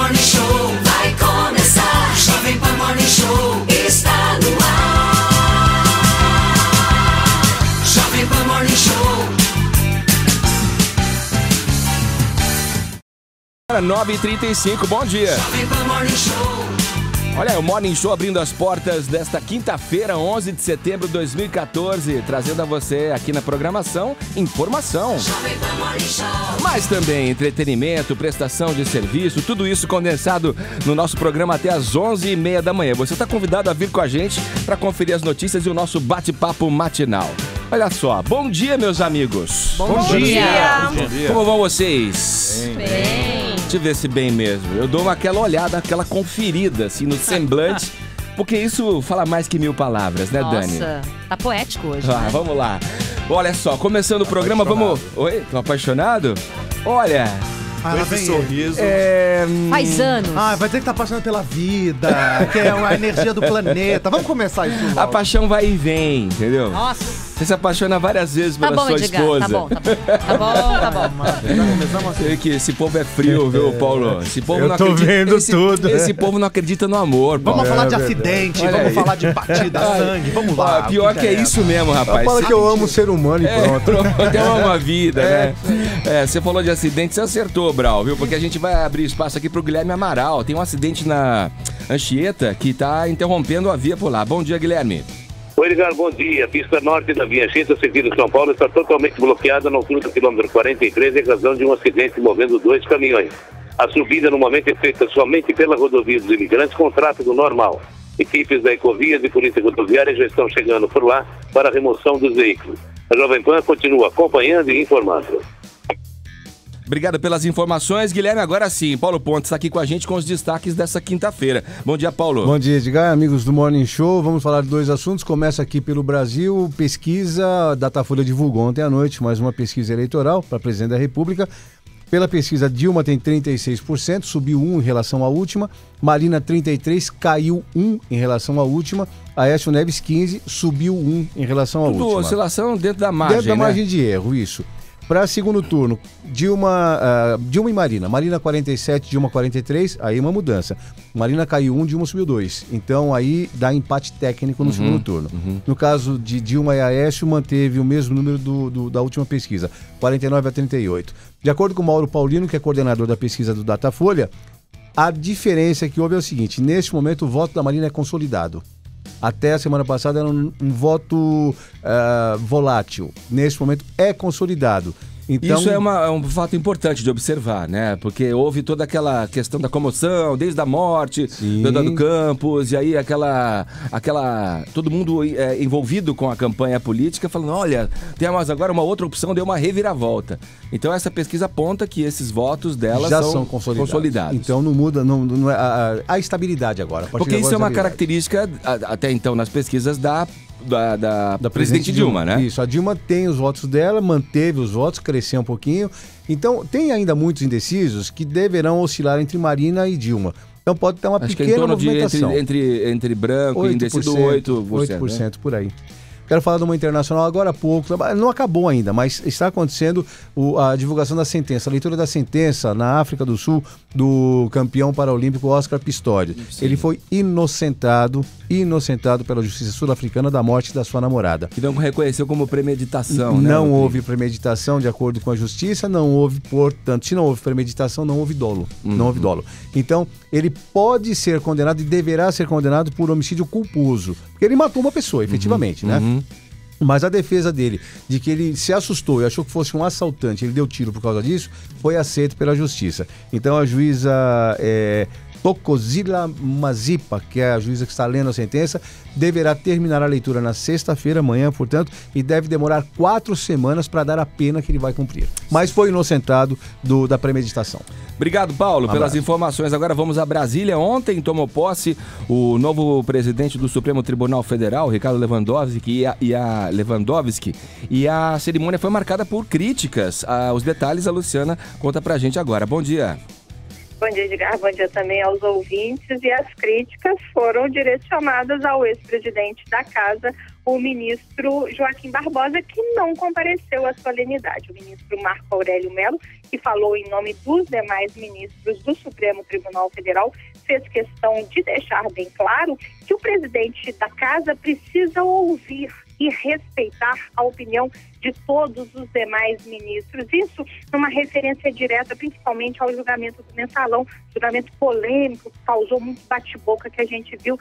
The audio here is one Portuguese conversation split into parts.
Morning Show vai começar. Jovem Pan Morning Show está no ar. Jovem Pan Morning Show. 9h35, bom dia. Jovem Pan Morning Show. Olha, o Morning Show abrindo as portas desta quinta-feira, 11 de setembro de 2014, trazendo a você aqui na programação informação, Jovem Pan Morning Show. mas também entretenimento, prestação de serviço, tudo isso condensado no nosso programa até às 11h30 da manhã. Você está convidado a vir com a gente para conferir as notícias e o nosso bate-papo matinal. Olha só, bom dia, meus amigos. Bom dia. Como vão vocês? Bem. Deixa eu ver se bem mesmo. Eu dou aquela olhada, aquela conferida, assim, no semblante, porque isso fala mais que 1000 palavras, né, Dani? Nossa, tá poético hoje, Ah, né? vamos lá. Olha só, começando o programa, vamos... Oi? Tô apaixonado? Olha... Ela vem sorriso. Faz anos. Vai ter que estar apaixonado pela vida, que é a energia do planeta. Vamos começar isso logo. A paixão vai e vem, entendeu? Nossa. Você se apaixona várias vezes Tá pela bom, sua Edgar. esposa. Tá bom, tá bom. Tá bom, tá bom. Começamos assim. Sei que esse povo é frio, viu, Paulo? Esse povo Eu não tô acredita... vendo esse, tudo. Esse povo não acredita no amor, Paulo. Vamos falar de acidente, Olha vamos aí. falar de batida, sangue, vamos lá. Pior que é isso mesmo, rapaz. Fala que eu amo o ser humano e pronto. Pronto, eu amo a vida, né? Você falou de acidente, você acertou, Brau, viu? Porque a gente vai abrir espaço aqui pro Guilherme Amaral. Tem um acidente na Anchieta que tá interrompendo a via por lá. Bom dia, Guilherme. Oi, Edgar, bom dia. A pista norte da Via Anchieta, sentido São Paulo, está totalmente bloqueada na altura do quilômetro 43 em razão de um acidente envolvendo 2 caminhões. A subida no momento é feita somente pela rodovia dos imigrantes com tráfego normal. Equipes da Ecovias e Polícia Rodoviária já estão chegando por lá para a remoção dos veículos. A Jovem Pan continua acompanhando e informando. Obrigado pelas informações, Guilherme. Agora sim, Paulo Pontes está aqui com a gente com os destaques dessa quinta-feira. Bom dia, Paulo. Bom dia, Edgar, amigos do Morning Show. Vamos falar de 2 assuntos. Começa aqui pelo Brasil. Pesquisa, Datafolha divulgou ontem à noite mais uma pesquisa eleitoral para presidente da República. Pela pesquisa, Dilma tem 36%, subiu 1 em relação à última. Marina, 33%, caiu 1 em relação à última. Aécio Neves, 15%, subiu 1 em relação à Tudo última. oscilação dentro da margem, Dentro da né? margem de erro, isso. Para segundo turno, Dilma e Marina. Marina 47, Dilma 43, aí uma mudança. Marina caiu 1, Dilma subiu 2. Então aí dá empate técnico no segundo turno. No caso de Dilma e Aécio, manteve o mesmo número da última pesquisa, 49-38. De acordo com Mauro Paulino, que é coordenador da pesquisa do Datafolha, a diferença que houve é o seguinte: neste momento o voto da Marina é consolidado. Até a semana passada era um voto volátil. Neste momento é consolidado. Então, Isso é um fato importante de observar, né? Porque houve toda aquela questão da comoção, desde a morte do Eduardo Campos, e aí todo mundo envolvido com a campanha política, falando, olha, temos agora uma outra opção, deu uma reviravolta. Então essa pesquisa aponta que esses votos dela já são consolidados. Então não muda, não é a estabilidade agora. Porque isso é uma característica, até então, nas pesquisas da presidente Dilma, né? Isso, a Dilma tem os votos dela, manteve os votos, cresceu um pouquinho. Então, tem ainda muitos indecisos que deverão oscilar entre Marina e Dilma. Então, pode ter uma Acho que é em pequena torno de movimentação. entre branco e indeciso 8%. 8%, né? por aí. Quero falar de uma internacional agora há pouco. Não acabou ainda, mas está acontecendo a divulgação da sentença, a leitura da sentença na África do Sul do campeão paraolímpico Oscar Pistorius. Sim. Ele foi inocentado pela justiça sul-africana da morte da sua namorada. Que não reconheceu como premeditação, né? Não houve premeditação de acordo com a justiça, não houve, portanto, se não houve premeditação, não houve dolo. Não houve dolo. Então, ele pode ser condenado e deverá ser condenado por homicídio culposo. Porque ele matou uma pessoa, efetivamente, né? Mas a defesa dele, de que ele se assustou e achou que fosse um assaltante, ele deu tiro por causa disso, foi aceito pela justiça. Então a juíza Thokozila Mazipa, que é a juíza que está lendo a sentença, deverá terminar a leitura na sexta-feira, amanhã, portanto, e deve demorar 4 semanas para dar a pena que ele vai cumprir. Mas foi inocentado da premeditação. Obrigado, Paulo, pelas informações. Agora vamos a Brasília. Ontem tomou posse o novo presidente do Supremo Tribunal Federal, Ricardo Lewandowski, e a cerimônia foi marcada por críticas. Os detalhes a Luciana conta pra gente agora. Bom dia. Bom dia, Edgar. Bom dia também aos ouvintes. E as críticas foram direcionadas ao ex-presidente da Casa, o ministro Joaquim Barbosa, que não compareceu à solenidade. O ministro Marco Aurélio Mello, que falou em nome dos demais ministros do Supremo Tribunal Federal, fez questão de deixar bem claro que o presidente da Casa precisa ouvir e respeitar a opinião de todos os demais ministros. Isso numa referência direta, principalmente ao julgamento do Mensalão, julgamento polêmico, que causou muito bate-boca que a gente viu,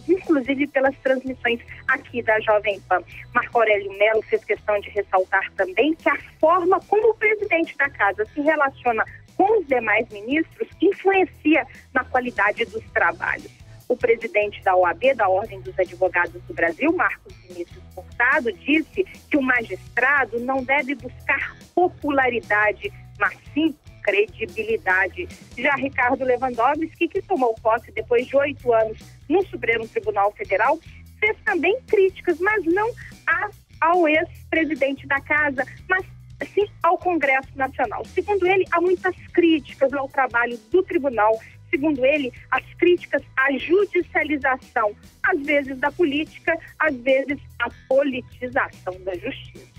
inclusive pelas transmissões aqui da Jovem Pan. Marco Aurélio Mello fez questão de ressaltar também que a forma como o presidente da Casa se relaciona com os demais ministros influencia na qualidade dos trabalhos. O presidente da OAB, da Ordem dos Advogados do Brasil, Marcos Vinícius Furtado, disse que o magistrado não deve buscar popularidade, mas sim credibilidade. Já Ricardo Lewandowski, que tomou posse depois de 8 anos no Supremo Tribunal Federal, fez também críticas, mas não ao ex-presidente da Casa, mas sim ao Congresso Nacional. Segundo ele, há muitas críticas ao trabalho do tribunal. Segundo ele, as críticas à judicialização, às vezes da política, às vezes a politização da justiça.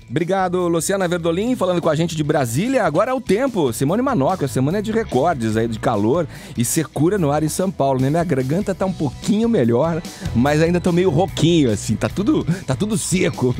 Obrigado, Luciana Verdolim, falando com a gente de Brasília. Agora é o tempo. Simone Manoca, a semana é de recordes aí de calor e secura no ar em São Paulo, né? Minha garganta tá um pouquinho melhor, mas ainda tô meio rouquinho, assim, tá tudo seco.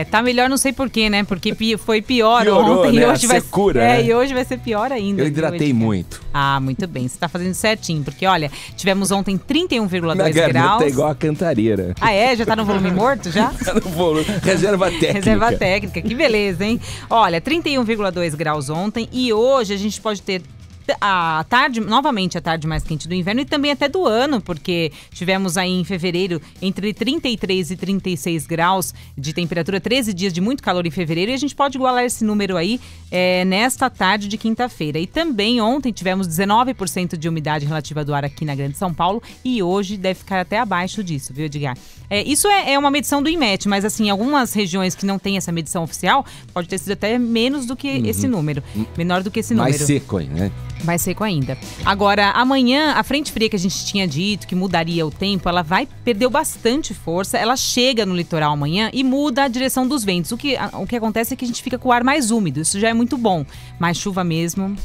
Tá melhor, não sei porquê, né? Porque foi pior Piorou, ontem, né? e hoje vai secura, né? e hoje vai ser pior ainda. Eu hidratei muito. Ah, muito bem, você tá fazendo certinho, porque olha, tivemos ontem 31,2 Minha garganta graus. é igual a cantareira. Ah, é? Já tá no volume morto, já? Tá no volume. Reserva técnica. Reserva técnica, que beleza, hein? Olha, 31,2 graus ontem e hoje a gente pode ter a tarde, novamente a tarde mais quente do inverno e também até do ano, porque tivemos aí em fevereiro entre 33 e 36 graus de temperatura, 13 dias de muito calor em fevereiro, e a gente pode igualar esse número aí nesta tarde de quinta-feira. E também ontem tivemos 19% de umidade relativa do ar aqui na Grande São Paulo e hoje deve ficar até abaixo disso, viu, Edgar? Isso é uma medição do IMET, mas assim, em algumas regiões que não tem essa medição oficial, pode ter sido até menos do que esse número, menor do que esse número. Mais seco aí, né? Mais seco ainda. Agora, amanhã, a frente fria que a gente tinha dito, que mudaria o tempo, ela perdeu bastante força, ela chega no litoral amanhã e muda a direção dos ventos. O que acontece é que a gente fica com o ar mais úmido, isso já é muito bom, mas chuva mesmo,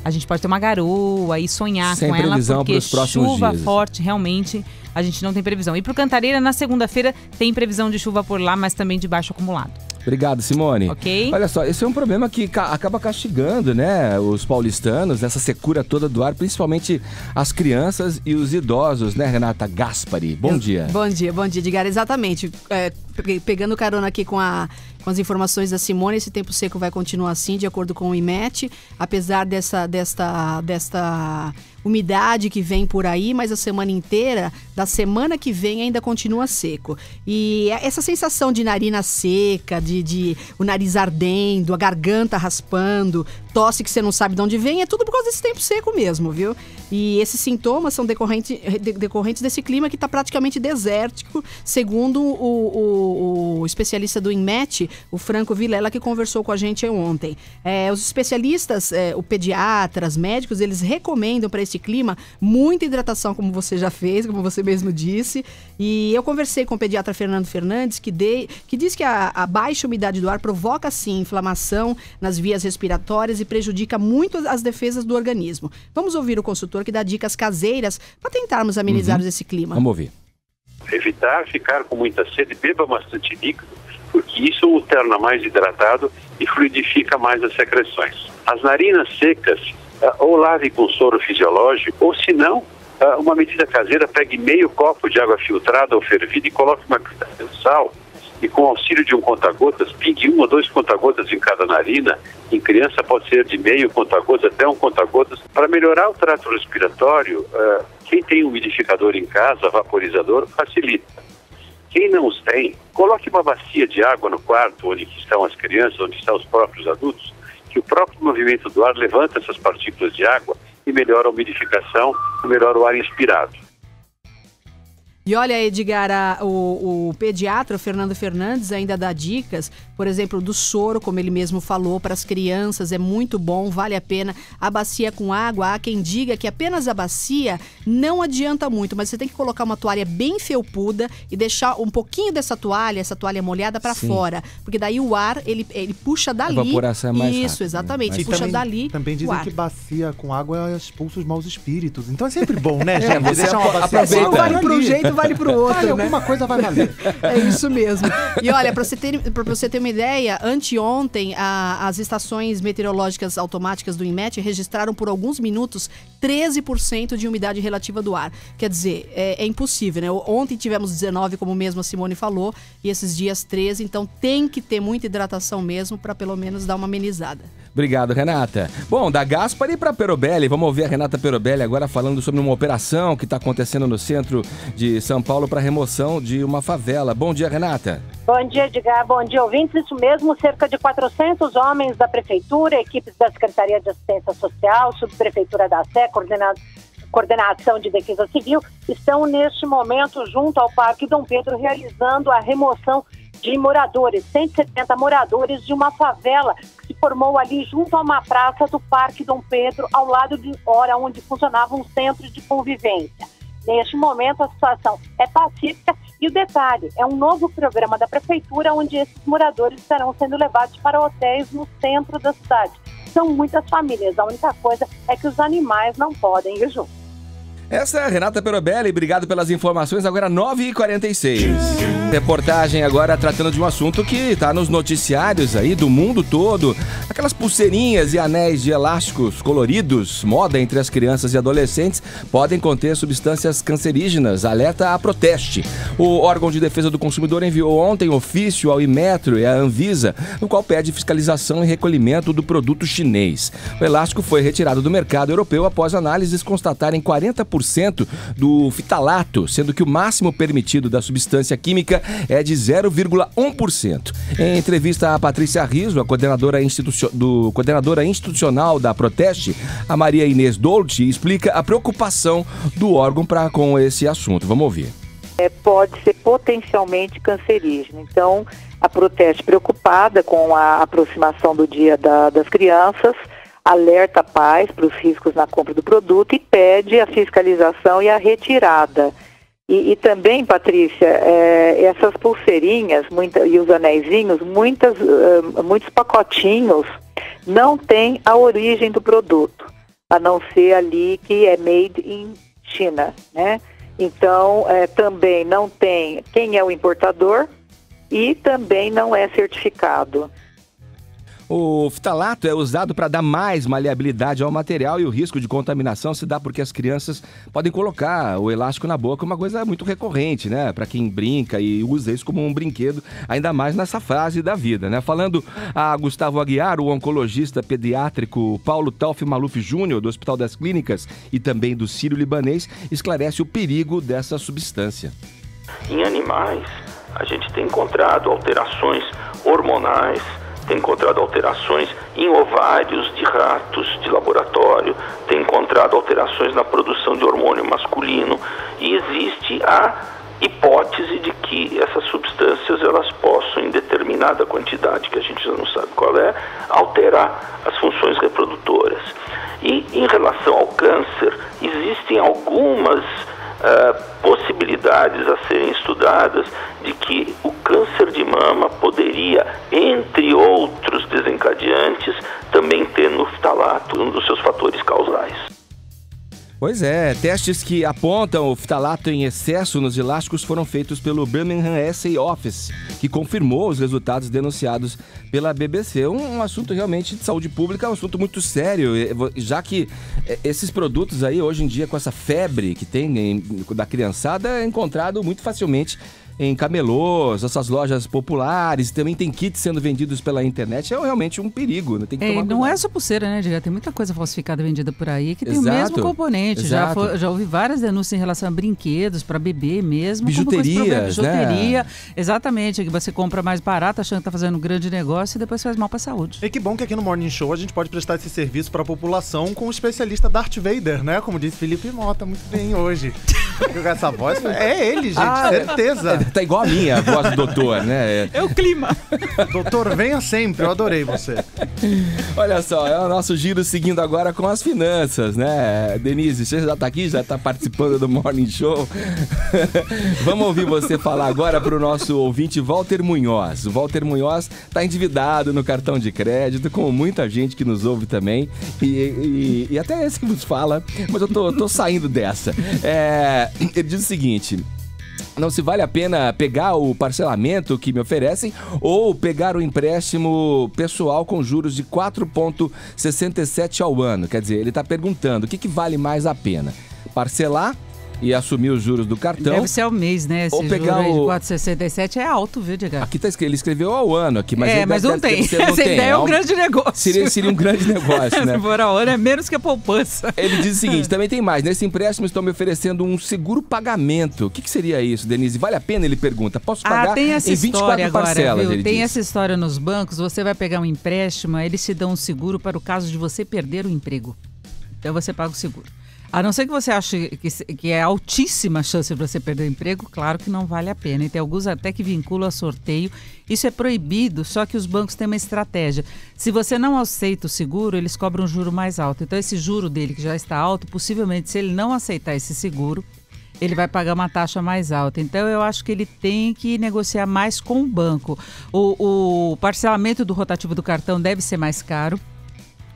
a gente pode ter uma garoa e sonhar sem com ela, previsão porque pros próximos chuva dias. forte, realmente, a gente não tem previsão. E pro Cantareira, na segunda-feira, tem previsão de chuva por lá, mas também de baixo acumulado. Obrigado, Simone. Ok. Olha só, esse é um problema que acaba castigando, né, os paulistanos, essa secura toda do ar, principalmente as crianças e os idosos, né, Renata Gaspari? Bom dia. Bom dia, Edgar. Exatamente. Pegando carona aqui com as informações da Simone, esse tempo seco vai continuar assim, de acordo com o IMET, apesar desta umidade que vem por aí, mas a semana inteira, da semana que vem, ainda continua seco. E essa sensação de narina seca, de o nariz ardendo, a garganta raspando, tosse que você não sabe de onde vem, é tudo por causa desse tempo seco mesmo, viu? E esses sintomas são decorrentes desse clima que está praticamente desértico, segundo o especialista do INMET, o Franco Vilela, que conversou com a gente ontem. Os especialistas, o pediatras, médicos, eles recomendam para esse clima muita hidratação, como você já fez, como você mesmo disse. E eu conversei com o pediatra Fernando Fernandes, que diz que a baixa umidade do ar provoca, sim, inflamação nas vias respiratórias e prejudica muito as defesas do organismo. Vamos ouvir o consultor que dá dicas caseiras para tentarmos amenizar esse clima. Vamos ouvir. Evitar ficar com muita sede, beba bastante líquido, porque isso o torna mais hidratado e fluidifica mais as secreções. As narinas secas, ou lave com soro fisiológico, ou se não, uma medida caseira, pegue meio copo de água filtrada ou fervida e coloque uma pitada de sal e com o auxílio de um conta-gotas, pingue 1 ou 2 conta-gotas em cada narina. Em criança pode ser de meio conta-gotas até 1 conta-gotas. Para melhorar o trato respiratório, quem tem um umidificador em casa, vaporizador, facilita. Quem não os tem, coloque uma bacia de água no quarto onde estão as crianças, onde estão os próprios adultos, que o próprio movimento do ar levanta essas partículas de água e melhora a umidificação, melhora o ar inspirado. E olha, Edgar, o pediatra Fernando Fernandes ainda dá dicas por exemplo, do soro, como ele mesmo falou, para as crianças é muito bom, vale a pena. A bacia com água, há quem diga que apenas a bacia não adianta muito, mas você tem que colocar uma toalha bem felpuda e deixar um pouquinho essa toalha molhada para fora, porque daí o ar, ele puxa dali. A evaporação é mais Isso, rápido, exatamente, E puxa dali. Também o dizem ar. que bacia com água expulsa os maus espíritos. Então é sempre bom, né, gente? você Deixar uma bacia Se não aproveita. vale para um jeito, vale para o outro, Vale, né? alguma coisa vai valer. É isso mesmo. E olha, para você ter uma ideia, anteontem as estações meteorológicas automáticas do INMET registraram por alguns minutos 13% de umidade relativa do ar. Quer dizer, é impossível, né? Ontem tivemos 19, como mesmo a Simone falou, e esses dias 13, então tem que ter muita hidratação mesmo para pelo menos dar uma amenizada. Obrigado, Renata. Bom, da Gaspari para Perobelli, vamos ouvir a Renata Perobelli agora falando sobre uma operação que está acontecendo no centro de São Paulo para remoção de uma favela. Bom dia, Renata. Bom dia, Edgar. Bom dia, ouvintes. Isso mesmo, cerca de 400 homens da Prefeitura, equipes da Secretaria de Assistência Social, Subprefeitura da Sé, Coordenação de Defesa Civil, estão neste momento junto ao Parque Dom Pedro realizando a remoção de moradores, 170 moradores de uma favela que se formou ali junto a uma praça do Parque Dom Pedro, ao lado de hora onde funcionava um centro de convivência. Neste momento, a situação é pacífica e o detalhe, é um novo programa da Prefeitura onde esses moradores estarão sendo levados para hotéis no centro da cidade. São muitas famílias, a única coisa é que os animais não podem ir juntos. Essa é a Renata Perobelli, obrigado pelas informações, agora 9h46. Reportagem agora tratando de um assunto que está nos noticiários aí do mundo todo. Aquelas pulseirinhas e anéis de elásticos coloridos, moda entre as crianças e adolescentes, podem conter substâncias cancerígenas. Alerta a Proteste. O órgão de defesa do consumidor enviou ontem ofício ao Inmetro e à Anvisa, no qual pede fiscalização e recolhimento do produto chinês. O elástico foi retirado do mercado europeu após análises constatarem 40% do fitalato, sendo que o máximo permitido da substância química é de 0,1%. Em entrevista a Patrícia Riso, a coordenadora institucional da Proteste, a Maria Inês Dolce, explica a preocupação do órgão com esse assunto. Vamos ouvir. Pode ser potencialmente cancerígeno. Então, a Proteste, preocupada com a aproximação do Dia das Crianças, alerta pais para os riscos na compra do produto e pede a fiscalização e a retirada. E também, Patrícia, essas pulseirinhas e os anéisinhos, muitos pacotinhos não têm a origem do produto, a não ser ali que é made in China, né? Então, também não tem quem é o importador e também não é certificado. O fitalato é usado para dar mais maleabilidade ao material e o risco de contaminação se dá porque as crianças podem colocar o elástico na boca, uma coisa muito recorrente, né? Para quem brinca e usa isso como um brinquedo, ainda mais nessa fase da vida, né? Falando a Gustavo Aguiar, o oncologista pediátrico Paulo Tauf Maluf Júnior, do Hospital das Clínicas e também do Sírio-Libanês, esclarece o perigo dessa substância. Em animais, a gente tem encontrado alterações hormonais, tem encontrado alterações em ovários de ratos de laboratório, tem encontrado alterações na produção de hormônio masculino e existe a hipótese de que essas substâncias elas possam, em determinada quantidade, que a gente já não sabe qual é, alterar as funções reprodutoras. E em relação ao câncer, existem algumas possibilidades a serem estudadas de que o câncer de mama poderia, entre outros desencadeantes, também ter no fitalato um dos seus fatores causais. Pois é, testes que apontam o fitalato em excesso nos elásticos foram feitos pelo Birmingham Assay Office, que confirmou os resultados denunciados pela BBC. Um assunto realmente de saúde pública, um assunto muito sério, já que esses produtos aí, hoje em dia, com essa febre que tem da criançada, é encontrado muito facilmente em camelôs, essas lojas populares, também tem kits sendo vendidos pela internet, é realmente um perigo, né? Tem que tomar cuidado. Não é só pulseira, né, Edgar? Tem muita coisa falsificada vendida por aí que tem Exato. o mesmo componente. Exato. Já houve várias denúncias em relação a brinquedos para bebê mesmo. Bijuterias, bijuteria, né? Exatamente, que você compra mais barato achando que tá fazendo um grande negócio e depois faz mal para a saúde. E que bom que aqui no Morning Show a gente pode prestar esse serviço para a população com o especialista Darth Vader, né? Como disse Felipe Mota muito bem hoje. Com essa voz, é ele, gente, certeza. Tá igual a minha, a voz do doutor, né? É o clima. Doutor, venha sempre, eu adorei você. Olha só, é o nosso giro seguindo agora com as finanças, né? Denise, você já tá aqui, já tá participando do Morning Show. Vamos ouvir você falar agora pro nosso ouvinte Walter Munhoz. O Walter Munhoz tá endividado no cartão de crédito, como muita gente que nos ouve também. E até esse que vos fala, mas eu tô saindo dessa. Ele diz o seguinte: não se vale a pena pegar o parcelamento que me oferecem ou pegar o empréstimo pessoal com juros de 4,67 ao ano. Quer dizer, ele está perguntando o que vale mais a pena: parcelar e assumir os juros do cartão. Deve ser ao mês, né? Esse ou pegar juro aí de o 4,67 é alto, viu, Diego? Aqui tá escrito, ele escreveu ao ano aqui, mas mas não tem. Essa ideia é um grande negócio. Seria um grande negócio, né? Se for ao ano, é menos que a poupança. Ele diz o seguinte: também tem mais. Nesse empréstimo estão me oferecendo um seguro pagamento. O que seria isso, Denise? Vale a pena? Ele pergunta. Posso pagar tem essa em 24 agora, parcelas? Viu? Ele tem diz. essa história nos bancos. Você vai pegar um empréstimo, eles te dão um seguro para o caso de você perder o emprego. Então você paga o seguro. A não ser que você ache que é altíssima a chance de você perder o emprego, claro que não vale a pena. E tem alguns até que vinculam a sorteio. Isso é proibido, só que os bancos têm uma estratégia. Se você não aceita o seguro, eles cobram um juro mais alto. Então esse juro dele, que já está alto, possivelmente, se ele não aceitar esse seguro, ele vai pagar uma taxa mais alta. Então eu acho que ele tem que negociar mais com o banco. O parcelamento do rotativo do cartão deve ser mais caro,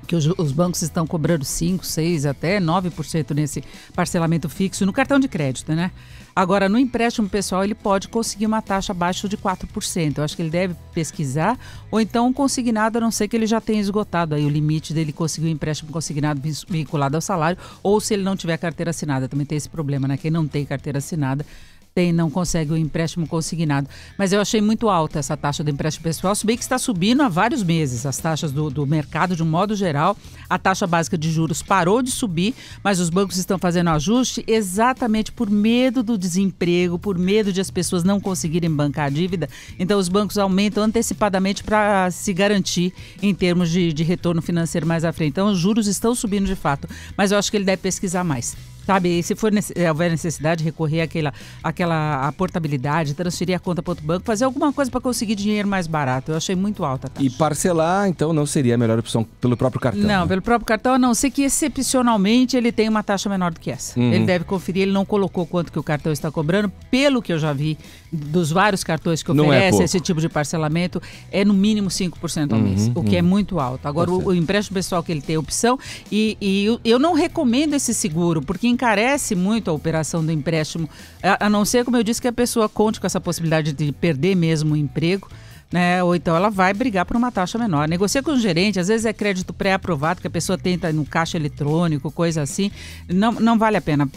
que os bancos estão cobrando 5%, 6%, até 9% nesse parcelamento fixo no cartão de crédito, né? Agora, no empréstimo pessoal, ele pode conseguir uma taxa abaixo de 4%. Eu acho que ele deve pesquisar, ou então um consignado, a não ser que ele já tenha esgotado aí o limite dele conseguir um empréstimo consignado vinculado ao salário, ou se ele não tiver carteira assinada. Também tem esse problema, né? Quem não tem carteira assinada não consegue o empréstimo consignado. Mas eu achei muito alta essa taxa do empréstimo pessoal, se bem que está subindo há vários meses. As taxas do mercado, de um modo geral, a taxa básica de juros parou de subir, mas os bancos estão fazendo ajuste exatamente por medo do desemprego, por medo de as pessoas não conseguirem bancar a dívida. Então os bancos aumentam antecipadamente para se garantir em termos de retorno financeiro mais à frente. Então os juros estão subindo de fato, mas eu acho que ele deve pesquisar mais. Sabe, se houver necessidade, recorrer àquela portabilidade, transferir a conta para outro banco, fazer alguma coisa para conseguir dinheiro mais barato. Eu achei muito alta a taxa. E parcelar, então, não seria a melhor opção pelo próprio cartão? Não, né? Pelo próprio cartão, a não ser que excepcionalmente ele tenha uma taxa menor do que essa. Ele deve conferir, ele não colocou quanto que o cartão está cobrando. Pelo que eu já vi dos vários cartões que oferecem esse tipo de parcelamento, é no mínimo 5% ao mês, o que é muito alto. Agora, o empréstimo pessoal que ele tem opção, e eu não recomendo esse seguro, porque encarece muito a operação do empréstimo, a não ser, como eu disse, que a pessoa conte com essa possibilidade de perder mesmo o emprego, né? Ou então ela vai brigar por uma taxa menor. Negocia com o gerente, às vezes é crédito pré-aprovado, que a pessoa tenta no caixa eletrônico, coisa assim. Não vale a pena.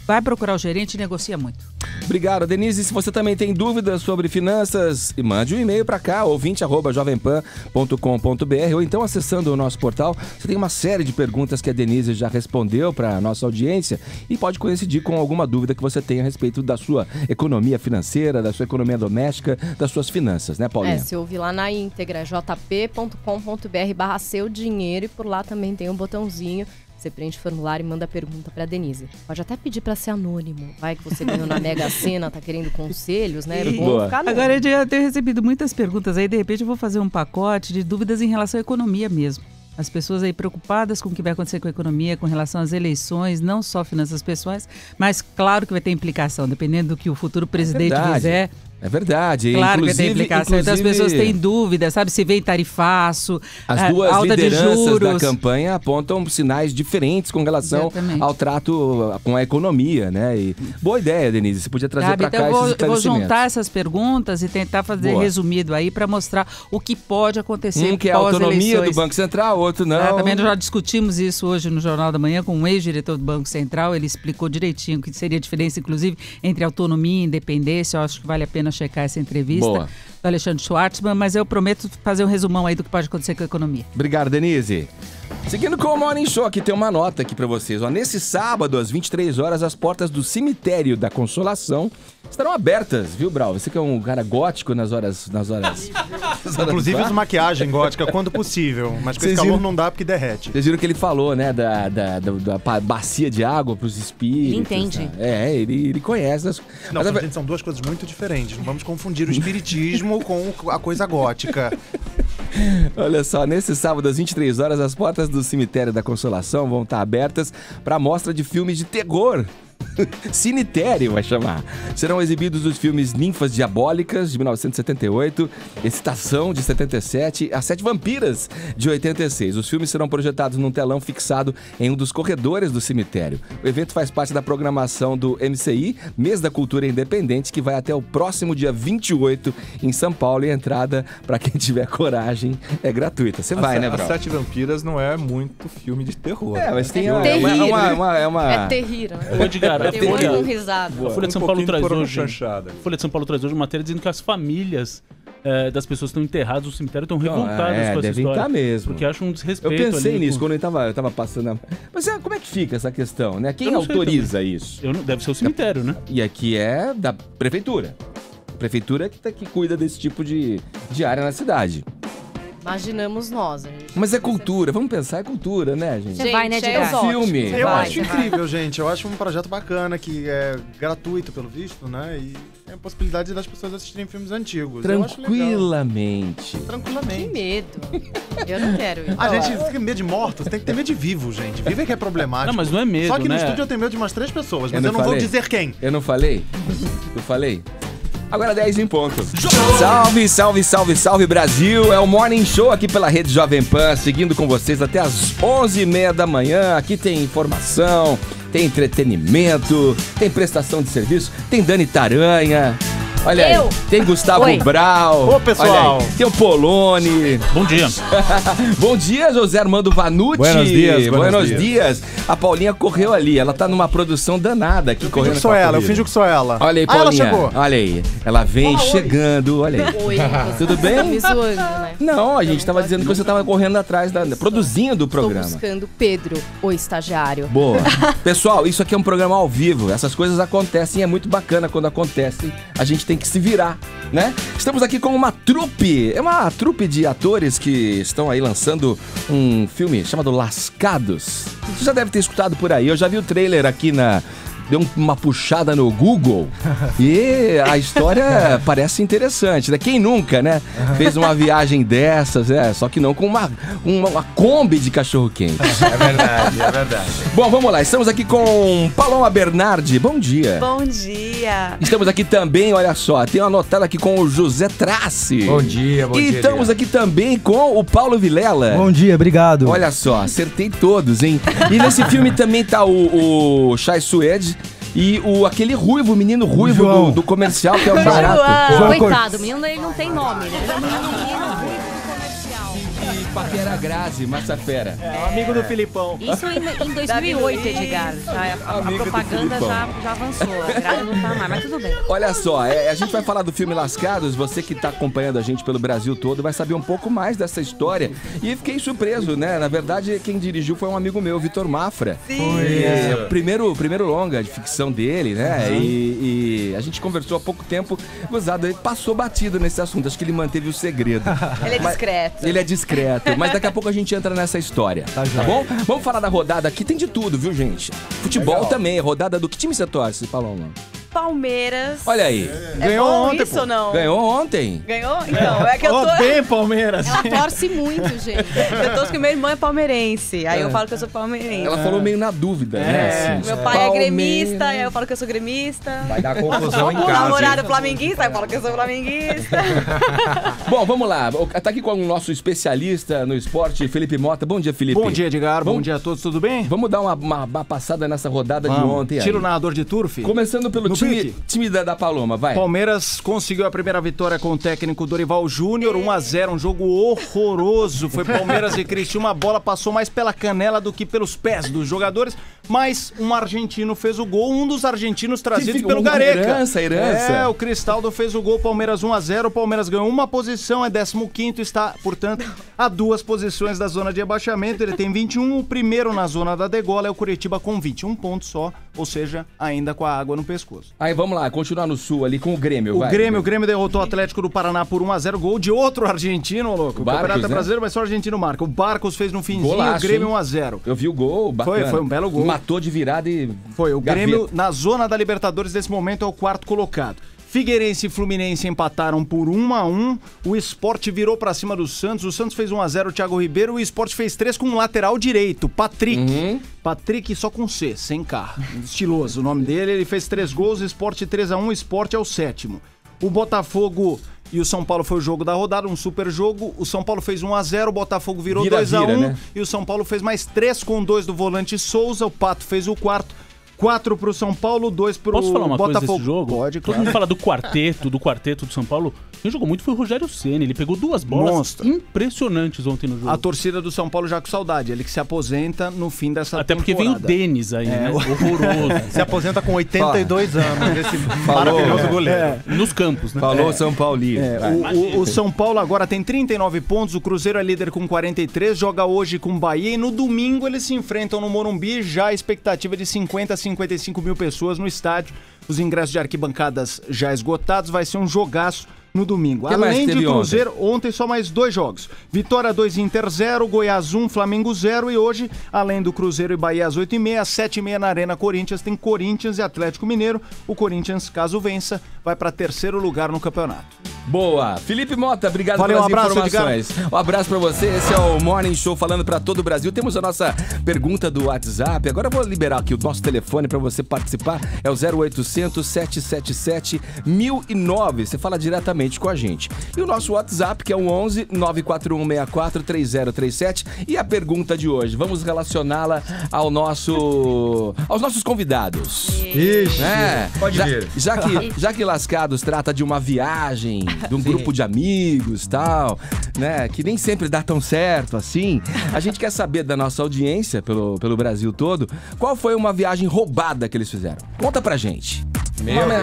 Vai procurar o gerente e negocia muito. Obrigado, Denise. Se você também tem dúvidas sobre finanças, mande um e-mail para cá, ouvinte@jovempan.com.br, ou então acessando o nosso portal. Você tem uma série de perguntas que a Denise já respondeu para a nossa audiência e pode coincidir com alguma dúvida que você tenha a respeito da sua economia financeira, da sua economia doméstica, das suas finanças, né, Paulinha? Se ouvir lá na íntegra, jp.com.br/seu dinheiro, e por lá também tem um botãozinho. Você preenche o formulário e manda a pergunta pra Denise. Pode até pedir pra ser anônimo. Vai que você ganhou na Mega Sena, tá querendo conselhos, né? É bom ficar anônimo. Agora, eu tenho recebido muitas perguntas aí. De repente, eu vou fazer um pacote de dúvidas em relação à economia mesmo. As pessoas aí preocupadas com o que vai acontecer com a economia, com relação às eleições, não só finanças pessoais, mas claro que vai ter implicação, dependendo do que o futuro presidente fizer. É verdade. Claro que tem implicação. Então as pessoas têm dúvidas, sabe? Se vem tarifaço, as duas alta de lideranças juros. da campanha apontam sinais diferentes com relação ao trato com a economia, né? E boa ideia, Denise. Você podia trazer para cá esses esclarecimentos. Eu vou juntar essas perguntas e tentar fazer resumido aí para mostrar o que pode acontecer que é a autonomia do Banco Central, outro não. Também nós já discutimos isso hoje no Jornal da Manhã com um ex-diretor do Banco Central. Ele explicou direitinho o que seria a diferença, inclusive, entre autonomia e independência. Eu acho que vale a pena checar essa entrevista do Alexandre Schwartzman, mas eu prometo fazer um resumão aí do que pode acontecer com a economia. Obrigado, Denise. Seguindo com o Morning Show, aqui tem uma nota aqui para vocês. Nesse sábado, às 23 horas, as portas do Cemitério da Consolação estarão abertas, viu, Brau? Você que é um cara gótico nas horas Inclusive uso maquiagem gótica quando possível, mas com esse calor não dá porque derrete. Vocês viram que ele falou, né, da bacia de água pros espíritos. Ele entende. Né? Ele conhece. Não, gente, são duas coisas muito diferentes. Não vamos confundir o espiritismo com a coisa gótica. Olha só, nesse sábado às 23 horas, as portas do Cemitério da Consolação vão estar abertas para a mostra de filmes de terror. Cemitério vai chamar. Serão exibidos os filmes Ninfas Diabólicas, de 1978, Excitação, de 77, As Sete Vampiras, de 86. Os filmes serão projetados num telão fixado em um dos corredores do cemitério. O evento faz parte da programação do MCI, Mês da Cultura Independente, que vai até o próximo dia 28 em São Paulo, e a entrada, para quem tiver coragem, é gratuita. Você vai, né, Brau? As Sete Vampiras não é muito filme de terror. Mas tem É terrível, né? Ô, Edgar, Tem muito com risada. A Folha de São Paulo traz hoje. Folha de São Paulo traz hoje uma matéria dizendo que as famílias das pessoas que estão enterradas no cemitério estão revoltadas com essa história. Estar mesmo. Porque acham um desrespeito. Eu pensei ali nisso quando eu tava passando. Mas como é que fica essa questão, né? Quem autoriza isso? Deve ser o cemitério, né? E aqui é da prefeitura. A prefeitura que cuida desse tipo de área na cidade. Imaginamos nós. Mas é cultura, vamos pensar, é cultura, né, gente? Você vai, né, É filme. Eu acho incrível, gente. Eu acho um projeto bacana, que é gratuito, pelo visto, né? E tem a possibilidade das pessoas assistirem filmes antigos. Tranquilamente. Tranquilamente. Que medo. Eu não quero ir. A gente tem medo de mortos, tem que ter medo de vivo, gente. Vivo é que é problemático. Não, mas não é medo, Só que no né? estúdio eu tenho medo de umas 3 pessoas, mas eu não vou dizer quem. Eu não falei? Eu falei? Agora 10 em ponto. Salve, salve, salve, salve, Brasil! É o Morning Show aqui pela Rede Jovem Pan, seguindo com vocês até as 11h30 da manhã. Aqui tem informação, tem entretenimento, tem prestação de serviço, tem Dani Taranha. Olha aí, tem Gustavo Brau. Ô, pessoal. Olha aí, tem o Poloni. Bom dia. Bom dia, José Armando Vanucci. Buenos dias. A Paulinha correu ali, ela tá numa produção danada aqui correndo. Eu finjo que sou ela. Olha aí, Paulinha. Ela chegou. Olha aí, ela vem chegando, olha aí. Oi, tudo bem? Me zoando, né? Não, a gente tava dizendo que você tava correndo atrás, produzindo o programa. Estou buscando Pedro, o estagiário. Boa. Pessoal, isso aqui é um programa ao vivo. Essas coisas acontecem e é muito bacana quando acontecem. A gente tem que se virar, né? Estamos aqui com uma trupe. É uma trupe de atores que estão aí lançando um filme chamado Lascados. Você já deve ter escutado por aí. Eu já vi o trailer aqui deu uma puxada no Google e a história parece interessante, né? Quem nunca, né? Fez uma viagem dessas, só que não com uma Kombi de cachorro-quente. É verdade, é verdade. Bom, vamos lá. Estamos aqui com Paloma Bernardi. Bom dia. Bom dia. Estamos aqui também, olha só, tenho anotado aqui com o José Trace. Bom dia, bom dia. E estamos aqui também com o Paulo Vilela. Bom dia, obrigado. Olha só, acertei todos, hein? E nesse filme também tá o Chai Suede e aquele ruivo, menino ruivo do comercial, que é o barato. Coitado, o menino ele não tem nome, né? Ele é um menino ruivo do comercial. E Paquera Grazi, Massafera. Amigo do Filipão. Isso em 2008, Edgar. A propaganda já avançou. A Grazi não tá mais, mas tudo bem. Olha só, a gente vai falar do filme Lascados. Você que tá acompanhando a gente pelo Brasil todo vai saber um pouco mais dessa história. E fiquei surpreso, né? Na verdade, quem dirigiu foi um amigo meu, Vitor Mafra. Sim. O primeiro longa de ficção dele, né? E a gente conversou há pouco tempo. Gozado, ele passou batido nesse assunto. Acho que ele manteve o segredo. Ele é discreto. Ele é discreto. Mas daqui a pouco a gente entra nessa história. Tá bom? Vamos falar da rodada aqui. Tem de tudo, viu, gente? Futebol também. Rodada do que time você torce, Paloma? Palmeiras. Olha aí. Ganhou ontem, isso ou não? Ganhou ontem. Ganhou? Então, é que eu tô... bem, Palmeiras. Ela torce muito, gente. Eu torço que meu irmão é palmeirense. Aí eu falo que eu sou palmeirense. Ela falou meio na dúvida, né? Assim, meu pai é gremista, aí eu falo que eu sou gremista. Vai dar confusão em casa. O namorado flamenguista, aí eu falo que eu sou flamenguista. Bom, vamos lá. Tá aqui com o nosso especialista no esporte, Felipe Mota. Bom dia, Felipe. Bom dia, Edgar. Bom dia a todos, tudo bem? Vamos dar uma passada nessa rodada de ontem. Tira o narrador de turf. Começando pelo time da Paloma, vai. Palmeiras conseguiu a primeira vitória com o técnico Dorival Júnior, 1-0, um jogo horroroso. Foi Palmeiras e Cristiano, uma bola passou mais pela canela do que pelos pés dos jogadores, mas um argentino fez o gol, um dos argentinos trazidos pelo Gareca. Herança. O Cristaldo fez o gol, Palmeiras 1-0, o Palmeiras ganhou uma posição, é 15º, está, portanto, a 2 posições da zona de abaixamento, ele tem 21, o primeiro na zona da degola é o Curitiba com 21 pontos só, ou seja, ainda com a água no pescoço. Aí vamos lá, continuar no sul ali com o Grêmio. O Grêmio derrotou o Atlético do Paraná por 1-0, gol de outro argentino, louco. O Campeonato Brasileiro, mas só o argentino marca. O Barcos fez no finzinho, Golaço, o Grêmio hein? 1-0. Eu vi o gol, bacana. Foi um belo gol. Matou de virada e... Foi, o gaveta. Grêmio na zona da Libertadores nesse momento é o quarto colocado. Figueirense e Fluminense empataram por 1-1. O Sport virou pra cima do Santos. O Santos fez 1-0, o Thiago Ribeiro. O Sport fez 3 com um lateral direito, Patrick. Patrick só com C, sem K. Estiloso o nome dele. Ele fez 3 gols, Sport 3-1. O Sport é o 7º. O Botafogo e o São Paulo foi o jogo da rodada, um super jogo. O São Paulo fez 1-0, o Botafogo virou 2-1. Né? E o São Paulo fez mais 3 com 2 do volante Souza. O Pato fez o 4. 4 pro São Paulo, 2 pro Botafogo. Posso falar uma coisa desse jogo? Pode, Todo mundo fala do quarteto do São Paulo. Quem jogou muito foi o Rogério Ceni. Ele pegou 2 bolas impressionantes ontem no jogo. A torcida do São Paulo já com saudade. Ele que se aposenta no fim dessa Até porque temporada. vem o Denis aí, né? Horroroso. Se aposenta com 82 anos. Esse maravilhoso goleiro. Nos campos, né? Falou São Paulo. O São Paulo agora tem 39 pontos. O Cruzeiro é líder com 43. Joga hoje com o Bahia. E no domingo eles se enfrentam no Morumbi. Já a expectativa de 50 a 55 mil pessoas no estádio. Os ingressos de arquibancadas já esgotados. Vai ser um jogaço no domingo. Além de Cruzeiro, ontem só mais 2 jogos. Vitória 2, Inter 0, Goiás 1, Flamengo 0. E hoje, além do Cruzeiro e Bahia às 8h30, às 7h30 na Arena Corinthians, tem Corinthians e Atlético Mineiro. O Corinthians, caso vença, vai para 3º lugar no campeonato. Boa. Felipe Mota, obrigado pelas informações. Um abraço pra você. Esse é o Morning Show falando pra todo o Brasil. Temos a nossa pergunta do WhatsApp. Agora eu vou liberar aqui o nosso telefone pra você participar. É o 0800 777 1009. Você fala diretamente com a gente. E o nosso WhatsApp, que é o 11 941 64 3037. E a pergunta de hoje, vamos relacioná-la aos nossos convidados. Ixi, pode vir. Já que Lascados trata de uma viagem, de um grupo de amigos e tal, né, que nem sempre dá tão certo assim, a gente quer saber da nossa audiência pelo Brasil todo, qual foi uma viagem roubada que eles fizeram? Conta pra gente.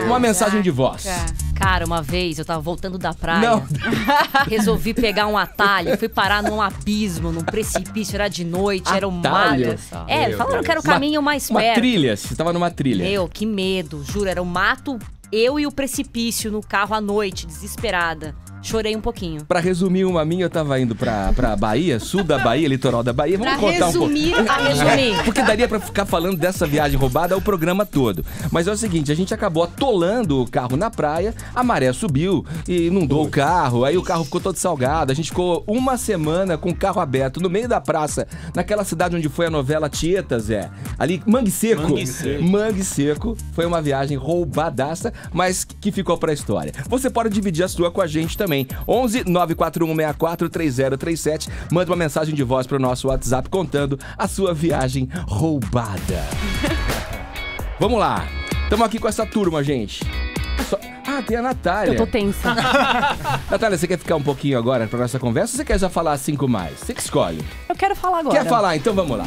Uma mensagem de voz. Cara, uma vez eu tava voltando da praia, resolvi pegar um atalho, fui parar num abismo, num precipício, era de noite, era um mato. Falaram que era o caminho mais perto. Uma trilha, você tava numa trilha. Meu, que medo, juro, era o mato, eu e o precipício no carro à noite, desesperada. Chorei um pouquinho. Pra resumir uma minha, eu tava indo pra Bahia, sul da Bahia, litoral da Bahia. Vamos contar um pouco. Resumir. Porque daria pra ficar falando dessa viagem roubada o programa todo. Mas é o seguinte, a gente acabou atolando o carro na praia, a maré subiu e inundou o carro, aí o carro ficou todo salgado. A gente ficou uma semana com o carro aberto no meio da praça, naquela cidade onde foi a novela Tietas, ali, Mangue Seco. Foi uma viagem roubadaça, mas que ficou pra história. Você pode dividir a sua com a gente também. 11 941 64 3037. Manda uma mensagem de voz pro nosso WhatsApp contando a sua viagem roubada. Vamos lá. Estamos aqui com essa turma, gente. Tem a Natália. Eu tô tensa. Natália, você quer ficar um pouquinho agora pra nossa conversa ou você quer já falar 5 mais? Você que escolhe. Eu quero falar agora. Quer falar? Então vamos lá.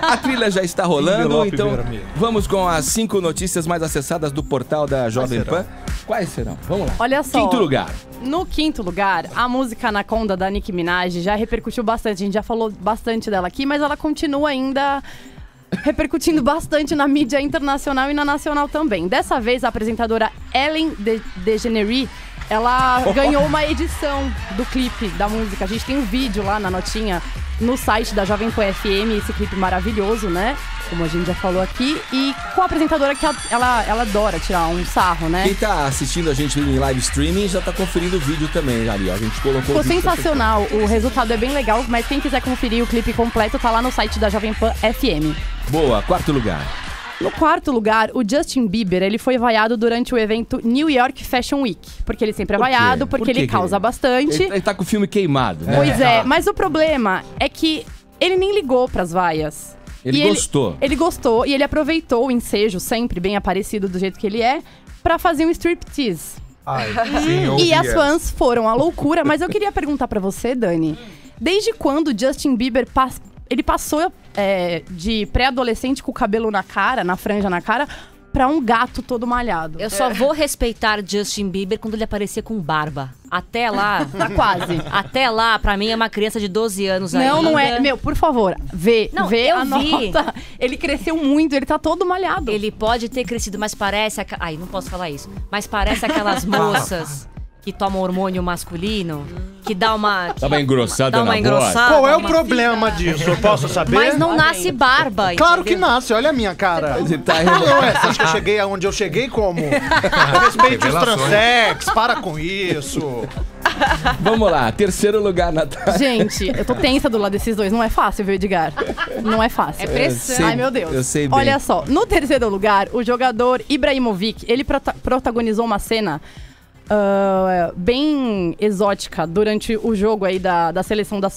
A trilha já está rolando, então vamos com as 5 notícias mais acessadas do portal da Jovem Pan. Quais serão? Vamos lá. Olha só. 5º lugar. No 5º lugar, a música Anaconda da Nicki Minaj já repercutiu bastante. A gente já falou bastante dela aqui, mas ela continua ainda repercutindo bastante na mídia internacional e na nacional também. Dessa vez, a apresentadora Ellen DeGeneres, ela ganhou uma edição do clipe da música. A gente tem um vídeo lá na notinha no site da Jovem Pan FM, esse clipe maravilhoso, né? Como a gente já falou aqui. E com a apresentadora que ela adora tirar um sarro, né? Quem tá assistindo a gente em live streaming já tá conferindo o vídeo também ali, ó. A gente colocou Ficou sensacional, o resultado é bem legal, mas quem quiser conferir o clipe completo tá lá no site da Jovem Pan FM. Boa, 4º lugar. No 4º lugar, o Justin Bieber, ele foi vaiado durante o evento New York Fashion Week. Porque ele sempre é vaiado, porque ele causa bastante. Ele tá com o filme queimado, né? Pois é, mas o problema é que ele nem ligou pras vaias. Ele gostou. Ele gostou e ele aproveitou o ensejo, sempre bem aparecido do jeito que ele é, pra fazer um striptease. E as fãs foram à loucura, mas eu queria perguntar pra você, Dani, desde quando o Justin Bieber passou de pré-adolescente com o cabelo na cara, na franja na cara, pra um gato todo malhado? Eu só vou respeitar Justin Bieber quando ele aparecer com barba. Até lá. Tá quase. Até lá, pra mim, é uma criança de 12 anos ainda. Não é. Meu, por favor, vê eu a vi. nota. Ele cresceu muito, ele tá todo malhado. Ele pode ter crescido, mas parece... Ai, não posso falar isso. Mas parece aquelas moças que tomam hormônio masculino, que dá uma... Dá uma engrossada dá uma na engrossada. Qual é o problema disso? Eu posso saber? Mas não nasce barba, Claro entendeu? que nasce, olha a minha cara. Você tá Ué, você acha que eu cheguei aonde eu cheguei como? Respeite os transex, para com isso. Vamos lá, terceiro lugar, Natália. Gente, eu tô tensa do lado desses dois. Não é fácil, viu, Edgar? Não é fácil. É pressão. sei- Ai, meu Deus. eu sei bem. Olha só, no terceiro lugar, o jogador Ibrahimovic, ele protagonizou uma cena bem exótica durante o jogo aí da seleção da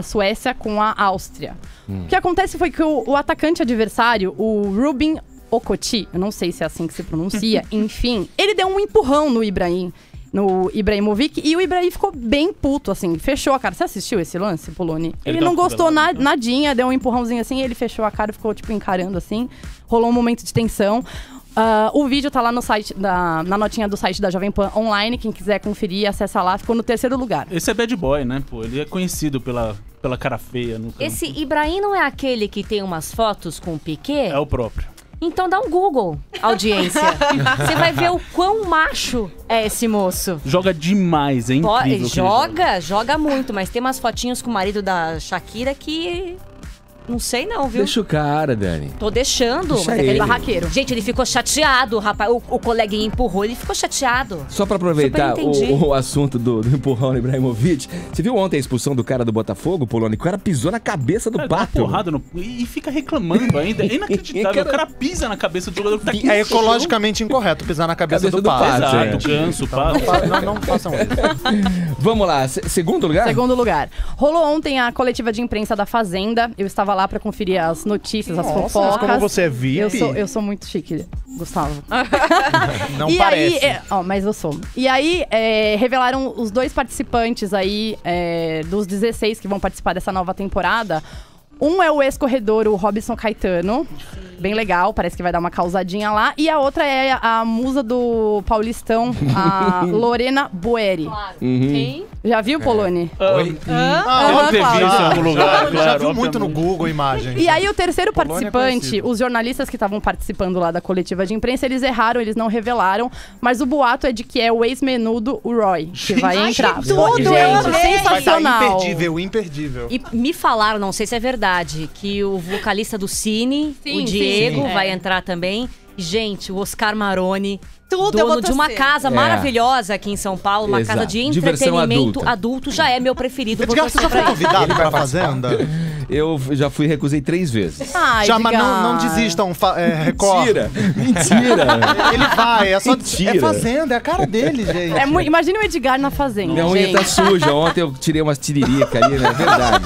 Suécia com a Áustria. O que acontece foi que o atacante adversário, o Rubin Okoti, eu não sei se é assim que se pronuncia, enfim, ele deu um empurrão no Ibrahimovic, e o Ibrahim ficou bem puto, assim, fechou a cara. Você assistiu esse lance, Poloni? Ele não gostou nadinha, deu um empurrãozinho assim, ele fechou a cara e ficou, tipo, encarando assim. Rolou um momento de tensão. O vídeo tá lá no site, na notinha do site da Jovem Pan Online. Quem quiser conferir, acessa lá. Ficou no terceiro lugar. Esse é bad boy, né, pô? Ele é conhecido pela cara feia no campo. Esse Ibrahim não é aquele que tem umas fotos com o Piquet? É o próprio. Então dá um Google, audiência. Você vai ver o quão macho é esse moço. Joga demais, é incrível. Joga muito, mas tem umas fotinhos com o marido da Shakira que... Não sei não, viu? Deixa o cara, Dani. Tô deixando, Deixa mas é ele. barraqueiro. Gente, ele ficou chateado, rapaz. O coleguinha empurrou, ele ficou chateado. Só pra aproveitar Super entendi. o assunto do empurrão no Ibrahimovic, você viu ontem a expulsão do cara do Botafogo, Polônia? O cara pisou na cabeça do Dá uma Pato. porrada e fica reclamando ainda. É inacreditável. O cara pisa na cabeça do jogador que tá aqui. É ecologicamente incorreto pisar na cabeça do pato. Exato, ganso, pato. Não façam isso. Vamos lá, segundo lugar? Segundo lugar. Rolou ontem a coletiva de imprensa da Fazenda. Eu estava lá pra conferir as notícias, as Nossa, fofocas. mas como você é VIP. Eu sou muito chique, Gustavo. Não e parece. Aí, mas eu sou. E aí, revelaram os dois participantes aí, dos 16 que vão participar dessa nova temporada. Um é o ex-corredor, o Robson Caetano. Bem legal, parece que vai dar uma causadinha lá. E a outra é a musa do Paulistão, a Lorena Boeri. Quem? Já viu, Poloni? Oi? Pode ter visto em algum lugar, Já claro. viu muito no Google imagens. E aí o terceiro Polônia é participante, conhecido. os jornalistas que estavam participando lá da coletiva de imprensa, eles erraram, eles não revelaram, mas o boato é de que é o ex-menudo, o Roy, que vai entrar. que tudo, eu amei. Vai estar sensacional. imperdível. E me falaram, não sei se é verdade, que o vocalista do Cine, Sim, o Diego, sim. vai entrar também. Gente, o Oscar Maroni, Tudo eu vou dono de uma torcer. casa maravilhosa aqui em São Paulo, uma Exato. casa de Diversão entretenimento adulta. adulto, já é meu preferido. Vou Edgar, você já torcer foi pra ele. convidado pra Fazenda? Eu já fui e recusei 3 vezes. Ai, Já, mas Edgar. não desistam, Record. Mentira! Mentira! Ele vai, é só Mentira. é Fazenda, é a cara dele, gente. Imagina o Edgar na Fazenda, Minha unha gente. tá suja. Ontem eu tirei umas tiririca ali, né? Verdade.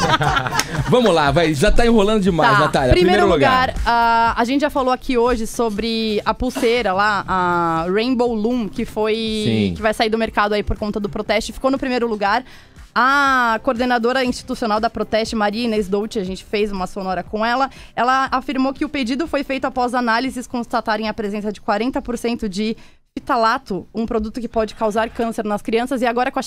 Vamos lá, vai. Já tá enrolando demais, Tá, Natália. primeiro lugar, a gente já falou aqui hoje sobre a pulseira lá, a Rainbow Loom, que Sim. vai sair do mercado aí por conta do protesto, ficou no primeiro lugar. A coordenadora institucional da Proteste, Maria Inês Dolce, a gente fez uma sonora com ela. Ela afirmou que o pedido foi feito após análises constatarem a presença de 40% de fitalato, um produto que pode causar câncer nas crianças. E agora, com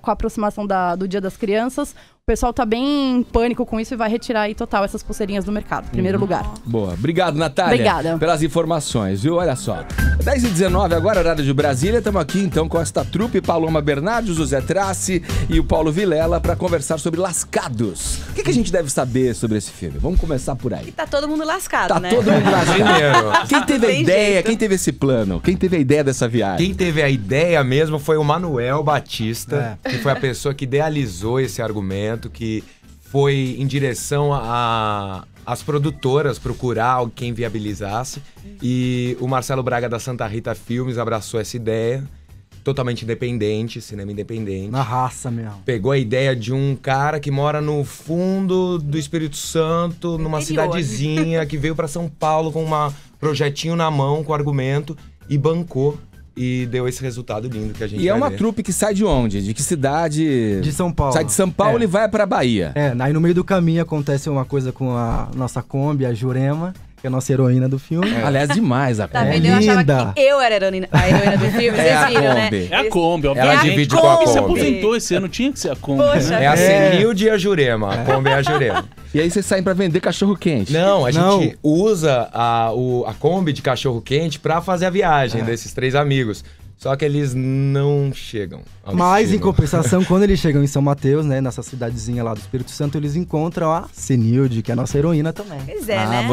a aproximação do Dia das Crianças, o pessoal tá bem em pânico com isso e vai retirar aí total essas pulseirinhas do mercado. Primeiro lugar. Boa. Obrigado, Natália. Obrigada. Pelas informações, viu? Olha só. 10h19, agora horário de Brasília. Estamos aqui, então, com esta trupe, Paloma Bernardes, José Traci e o Paulo Vilela, para conversar sobre Lascados. O que a gente deve saber sobre esse filme? Vamos começar por aí. Tá todo mundo lascado, Tá né? todo mundo lascado. Quem teve a Tem ideia? jeito. Quem teve esse plano? Quem teve a ideia dessa viagem? Quem teve a ideia mesmo foi o Manuel Batista, que foi a pessoa que idealizou esse argumento, que foi em direção às produtoras procurar quem viabilizasse. E o Marcelo Braga da Santa Rita Filmes abraçou essa ideia, totalmente independente, cinema independente. Na raça mesmo. Pegou a ideia de um cara que mora no fundo do Espírito Santo, numa Interior. cidadezinha, que veio pra São Paulo com um projetinho na mão, com argumento, e bancou. E deu esse resultado lindo que a gente E é vai uma ver. trupe que sai de onde? De que cidade? De São Paulo. Sai de São Paulo É. e vai pra Bahia. Aí no meio do caminho acontece uma coisa com a nossa Kombi, a Jurema, que é a nossa heroína do filme. Aliás, demais a Tá Kombi. vendo? Eu achava Linda. que eu era a heroína do filme, vocês viram, né? É a Kombi, Ela obviamente. divide com a Se Kombi. aposentou esse ano, tinha que ser a Kombi. Poxa, né? É a Senilde e a Jurema. A Kombi é a Jurema. E aí vocês saem pra vender cachorro-quente. Não, a gente usa a Kombi de cachorro-quente pra fazer a viagem desses 3 amigos. Só que eles não chegam ao Mas, em destino. compensação, quando eles chegam em São Mateus, né, nessa cidadezinha lá do Espírito Santo, eles encontram a Senilde, que é a nossa heroína também. Pois é, né?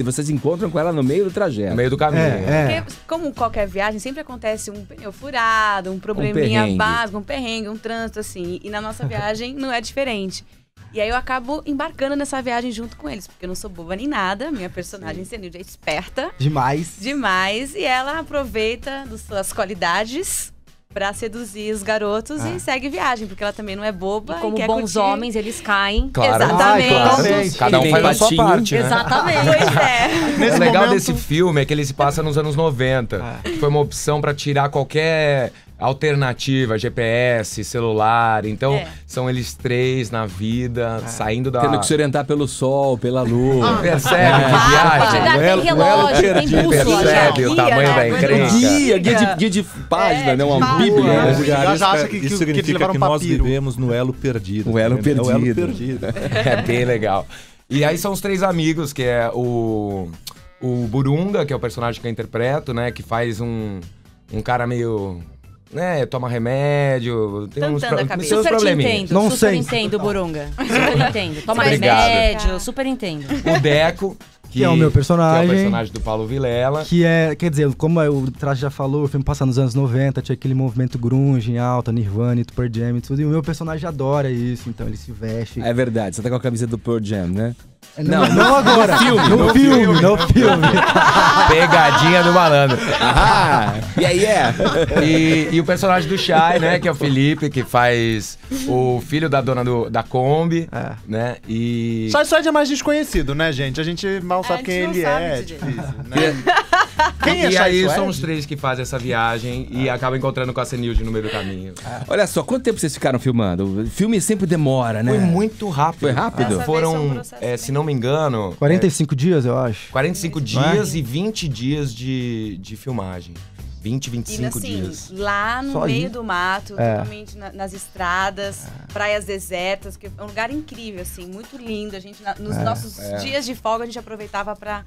Vocês encontram com ela no meio do trajeto. No meio do caminho. Porque, como qualquer viagem, sempre acontece um pneu furado, um probleminha perrengue. básico, um perrengue, um trânsito, assim. E na nossa viagem não é diferente. E aí eu acabo embarcando nessa viagem junto com eles, porque eu não sou boba nem nada. Minha personagem Senilde é esperta. Demais. E ela aproveita das suas qualidades pra seduzir os garotos e segue viagem, porque ela também não é boba. E como quer bons curtir. homens, eles caem. Claro. Exatamente. Cada um faz a sua parte, né? Exatamente. Pois é. O legal desse filme é que ele se passa nos anos 90. Que foi uma opção pra tirar qualquer alternativa, GPS, celular. Então, são eles 3 na vida, saindo da... Tendo que se orientar pelo sol, pela lua. Percebe que viagem? Tem relógio, tem bússola. Percebe o tamanho da encrenca? Guia de página, né? Uma bíblia. Isso acha que significa que nós vivemos no elo perdido. O elo né? É o elo perdido. perdido. É bem legal. E aí são os 3 amigos, que é o Burunga, que é o personagem que eu interpreto, né? Que faz um cara meio... né, toma remédio, tem uns seus probleminhas. Super entendo, Burunga. Super entendo. Toma remédio, super entendo. O Deco, que é o meu personagem. Que é o personagem do Paulo Vilela. Que é, quer dizer, como o Traje já falou, o filme passa nos anos 90, tinha aquele movimento grunge em alta, Nirvana, Super Jam e tudo. E o meu personagem adora isso, então ele se veste. É verdade, você tá com a camisa do Pearl Jam, né? Não agora. No filme. Pegadinha do malandro. E aí E o personagem do Chay, né? Que é o Felipe, que faz o filho da dona da Kombi, né? E... Só é mais desconhecido, né, gente? A gente mal sabe quem ele é. Difícil, né? Quem é E aí Chay são os 3 que fazem essa viagem e acabam encontrando com a Senilde no meio do caminho. Olha só, quanto tempo vocês ficaram filmando? O filme sempre demora, né? Foi muito rápido. Foi rápido? Foram, se não me engano... 45 dias, eu acho. 45 dias e 20 dias de filmagem. 20, 25 dias. Lá no meio do mato, totalmente nas estradas, praias desertas, que é um lugar incrível, assim, muito lindo. A gente, nos nossos dias de folga, a gente aproveitava pra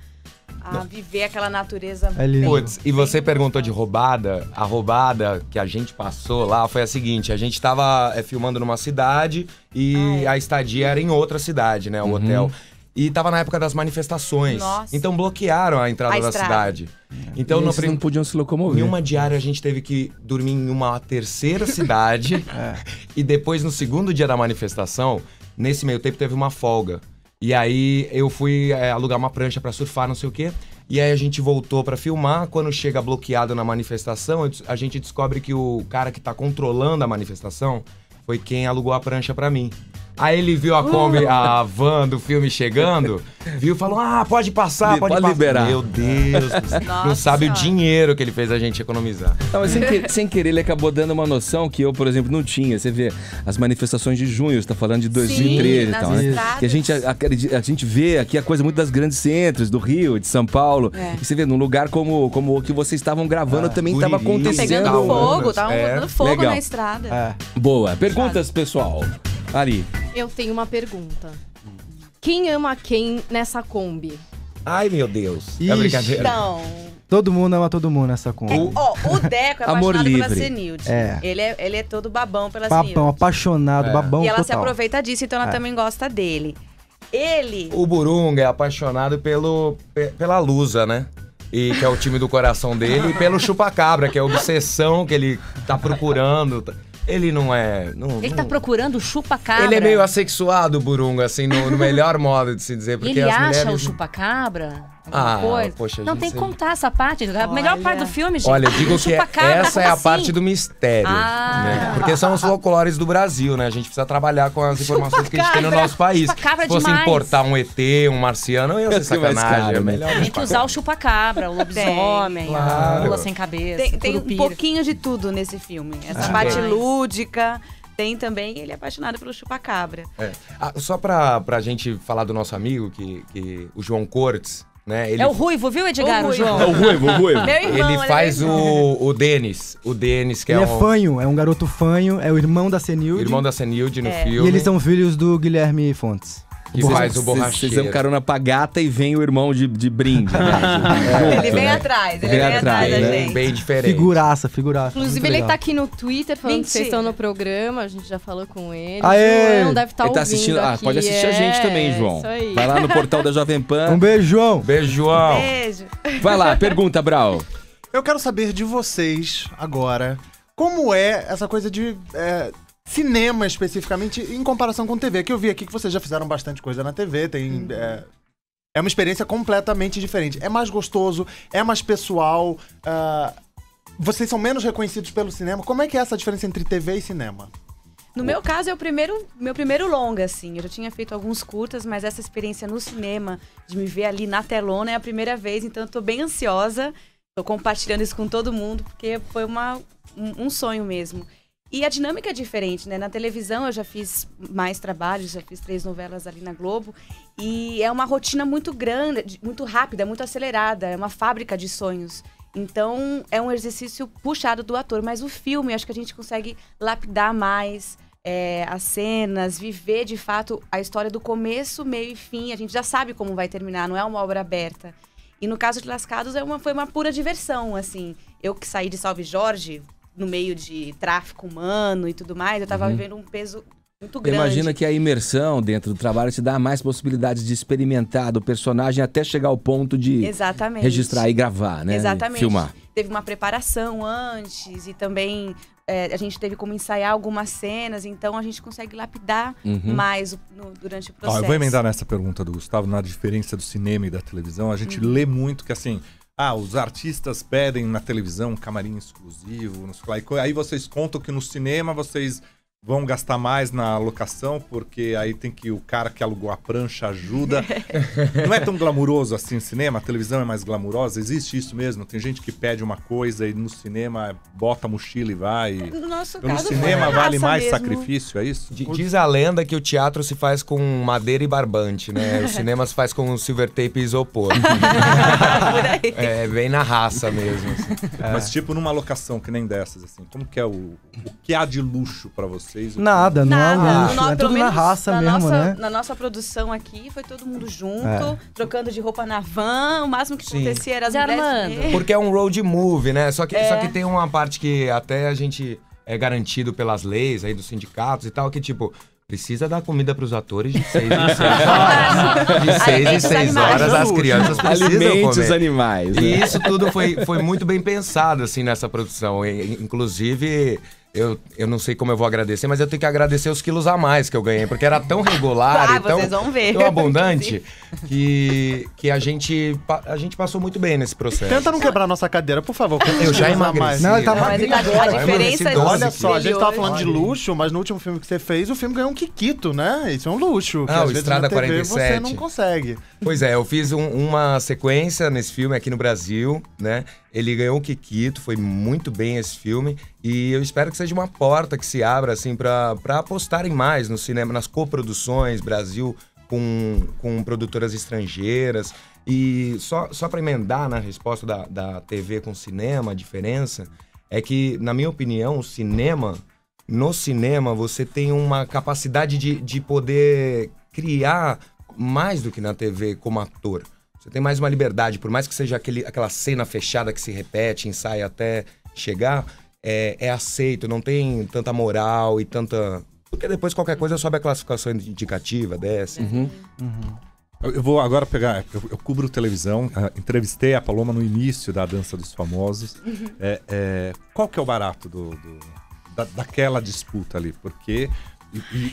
viver aquela natureza. Putz, e você perguntou de roubada. A roubada que a gente passou lá foi a seguinte: a gente tava filmando numa cidade e a estadia era em outra cidade, né? O hotel. E tava na época das manifestações. Nossa. Então bloquearam a entrada da cidade. Então eles não podiam se locomover. Em uma diária a gente teve que dormir em uma terceira cidade. E depois, no segundo dia da manifestação, nesse meio tempo teve uma folga. E aí eu fui alugar uma prancha pra surfar, não sei o quê. E aí a gente voltou pra filmar. Quando chega bloqueado na manifestação, a gente descobre que o cara que tá controlando a manifestação foi quem alugou a prancha pra mim. Aí ele viu a Kombi, a van do filme chegando, viu e falou: pode passar, pode liberar. Meu Deus, não sabe o dinheiro que ele fez a gente economizar. Não, mas sem querer ele acabou dando uma noção que eu, por exemplo, não tinha. Você vê as manifestações de junho, você tá falando de 2013 e tal, né? Que a gente vê aqui a coisa muito das grandes centros, do Rio, de São Paulo. E você vê, num lugar como o que vocês estavam gravando, também estava acontecendo. Pegando fogo, tava botando fogo na estrada. Boa. Perguntas, pessoal? Ali. Eu tenho uma pergunta. Quem ama quem nessa Kombi? Ai, meu Deus. Ixi. É brincadeira. Então... Todo mundo ama todo mundo nessa Kombi. O Deco é Amor apaixonado livre. pela Senilde. Ele é todo babão pela Senilde. Babão, apaixonado, babão E ela total. se aproveita disso, então ela também gosta dele. O Burunga é apaixonado pela Lusa, né? E que é o time do coração dele. E pelo Chupacabra, que é a obsessão que ele tá procurando. Ele não é... Ele tá procurando o chupa-cabra. Ele é meio assexuado, o Burunga, assim, no melhor modo de se dizer. Porque ele as acha mulheres... o chupa-cabra? Coisa? Poxa, não, tem que contar essa parte. A melhor parte do filme, gente. Olha, eu digo que essa é a parte do mistério. Ah. Né? Porque são os folclores do Brasil, né? A gente precisa trabalhar com as informações que a gente tem no nosso país. Se fosse importar um ET, um marciano, ia ser sacanagem. É melhor tem que usar o chupa-cabra, o lobisomem, a mula sem cabeça. Tem um pouquinho de tudo nesse filme. Essa parte lúdica. Tem também, ele é apaixonado pelo chupacabra. Só pra gente falar do nosso amigo, que o João Cortes, né? É o Ruivo, viu, Edgar? O João. É o Ruivo. Meu irmão, Ele faz o Denis. O Denis, que Ele é é fanho, é um garoto fanho, é o irmão da Senilde. irmão da Senilde no filme. E eles são filhos do Guilherme Fontes. Que faz o borracheiro. Vocês dão carona pra gata e vem o irmão de brinde. Né? Ele vem atrás, ele vem atrás da gente. Bem diferente. Figuraça. Inclusive, ele legal. tá aqui no Twitter falando que vocês estão no programa, a gente já falou com ele. Aê! João deve estar Ele tá ouvindo assistindo. aqui. Pode assistir a gente também, João. Isso aí. Vai lá no portal da Jovem Pan. Um beijo, João. Beijo, João. Beijo. Vai lá, pergunta, Brau. Eu quero saber de vocês agora, como é essa coisa de cinema especificamente em comparação com TV, que eu vi aqui que vocês já fizeram bastante coisa na TV, tem... É uma experiência completamente diferente. É mais gostoso, é mais pessoal, vocês são menos reconhecidos pelo cinema. Como é que é essa diferença entre TV e cinema? No meu caso, é meu primeiro longa, assim. Eu já tinha feito alguns curtas, mas essa experiência no cinema, de me ver ali na telona, é a primeira vez. Então, eu tô bem ansiosa. Tô compartilhando isso com todo mundo, porque foi um sonho mesmo. E a dinâmica é diferente, né? Na televisão, eu já fiz mais trabalhos, já fiz 3 novelas ali na Globo. E é uma rotina muito grande, muito rápida, muito acelerada. É uma fábrica de sonhos. Então, é um exercício puxado do ator. Mas o filme, acho que a gente consegue lapidar mais as cenas, viver, de fato, a história do começo, meio e fim. A gente já sabe como vai terminar, não é uma obra aberta. E no caso de Lascados, foi uma pura diversão, assim. Eu que saí de Salve Jorge, no meio de tráfico humano e tudo mais, eu tava vivendo um peso muito grande. Imagina que a imersão dentro do trabalho te dá mais possibilidades de experimentar do personagem até chegar ao ponto de registrar e gravar, né? Exatamente. Filmar. Teve uma preparação antes e também a gente teve como ensaiar algumas cenas, então a gente consegue lapidar mais durante o processo. Eu vou emendar nessa pergunta do Gustavo, na diferença do cinema e da televisão. A gente lê muito que assim... os artistas pedem na televisão um camarim exclusivo, aí vocês contam que no cinema vocês vão gastar mais na locação, porque aí tem que o cara que alugou a prancha ajuda. Não é tão glamuroso assim o cinema? A televisão é mais glamurosa? Existe isso mesmo? Tem gente que pede uma coisa e no cinema bota a mochila e vai. No nosso no caso, cinema vale mais mesmo. sacrifício, é isso? Diz a lenda que o teatro se faz com madeira e barbante, né? O cinema se faz com silver tape e isopor. É bem na raça mesmo. Assim. Mas tipo numa locação que nem dessas, assim, como que é o que há de luxo pra vocês? Nada, não é luxo, é tudo na raça mesmo, né? Na nossa produção aqui, foi todo mundo junto, trocando de roupa na van, o máximo que acontecia era as mulheres. Porque é um road movie, né? Só que tem uma parte que até a gente é garantido pelas leis aí dos sindicatos e tal, que tipo... Precisa dar comida para os atores de 6 em 6 horas. De 6 em 6 horas as crianças precisam Alimente comer. os animais. E isso tudo foi muito bem pensado assim nessa produção. Inclusive... Eu não sei como eu vou agradecer, mas eu tenho que agradecer os quilos a mais que eu ganhei, porque era tão regular e tão abundante que a gente passou muito bem nesse processo. Tenta não quebrar nossa cadeira, por favor. Eu já emagreci. Não, ele tá magrinho agora. A diferença olha só, a gente tava falando de luxo, mas no último filme que você fez, o filme ganhou um Kikito, né? Isso é um luxo. Que às o vezes Estrada na TV 47. você não consegue. Pois é, eu fiz uma sequência nesse filme aqui no Brasil, né? Ele ganhou o Kikito, foi muito bem esse filme. E eu espero que seja uma porta que se abra, assim, pra apostarem mais no cinema, nas coproduções, Brasil com produtoras estrangeiras. E só para emendar na resposta da TV com cinema, a diferença é que, na minha opinião, no cinema você tem uma capacidade de poder criar mais do que na TV como ator. Você tem mais uma liberdade, por mais que seja aquela cena fechada que se repete, ensaia até chegar, é aceito, não tem tanta moral e tanta... Porque depois qualquer coisa sobe a classificação indicativa, desce. Eu vou agora pegar... Eu cubro televisão, entrevistei a Paloma no início da Dança dos Famosos. Qual que é o barato daquela disputa ali? Porque...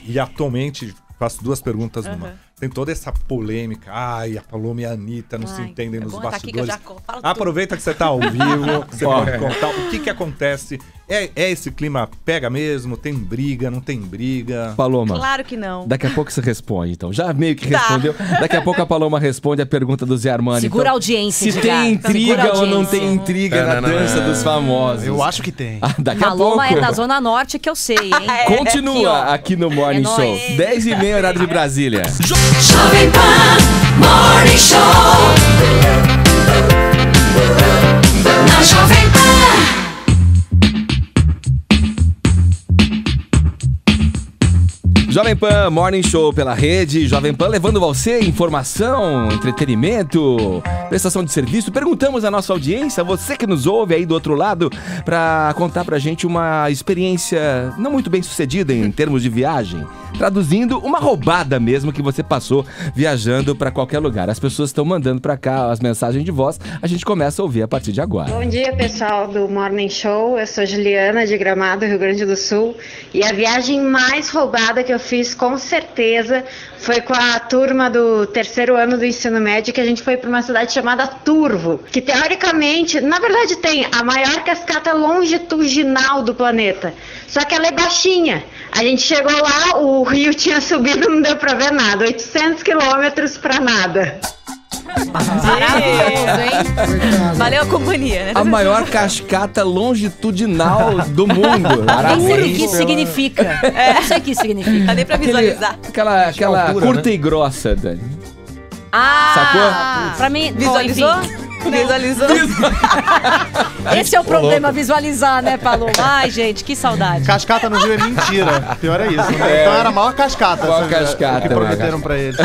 E atualmente... Faço 2 perguntas numa. Tem toda essa polêmica. A Paloma e a Anitta não se entendem nos bastidores. Aproveita que você tá ao vivo, você pode contar o que acontece. É esse clima, pega mesmo? Tem briga, não tem briga? Paloma. Claro que não. Daqui a pouco você responde, então. Já meio que respondeu. Daqui a pouco a Paloma responde a pergunta do Zé Armani. Segura então, a audiência, se tem intriga ou não tem intriga na Dança dos Famosos. Eu acho que tem. Daqui a Paloma pouco. é da Zona Norte que eu sei, hein? Continua aqui no Morning Show. 10h30, horário de Brasília. Jovem Pan Morning Show. Na Jovem Pan. Jovem Pan Morning Show pela rede Jovem Pan, levando você informação, entretenimento, prestação de serviço. Perguntamos à nossa audiência, você que nos ouve aí do outro lado, para contar pra gente uma experiência não muito bem sucedida em termos de viagem. Traduzindo, uma roubada mesmo que você passou viajando pra qualquer lugar. As pessoas estão mandando pra cá as mensagens de voz, a gente começa a ouvir a partir de agora. Bom dia, pessoal do Morning Show. Eu sou Juliana, de Gramado, Rio Grande do Sul. E a viagem mais roubada que eu fiz, com certeza, foi com a turma do 3º ano do ensino médio, que a gente foi para uma cidade chamada Turvo, que teoricamente, na verdade, tem a maior cascata longitudinal do planeta. Só que ela é baixinha. A gente chegou lá, o rio tinha subido, não deu pra ver nada. 800 quilômetros pra nada. Maravilhoso, hein? Valeu a companhia, né? A maior cascata longitudinal do mundo. Nem sei o que isso significa. Não sei o que isso significa. Dá nem pra visualizar. Aquela altura, curta né? e grossa, Dani. Sacou? Pra mim, Visualizou? Bom, enfim. Visualizou? Esse é o problema, visualizar, né, Paloma? Ai, gente, que saudade. Cascata no Rio é mentira. Pior é isso, né? Então era a maior cascata. Maior cascata, que prometeram pra eles.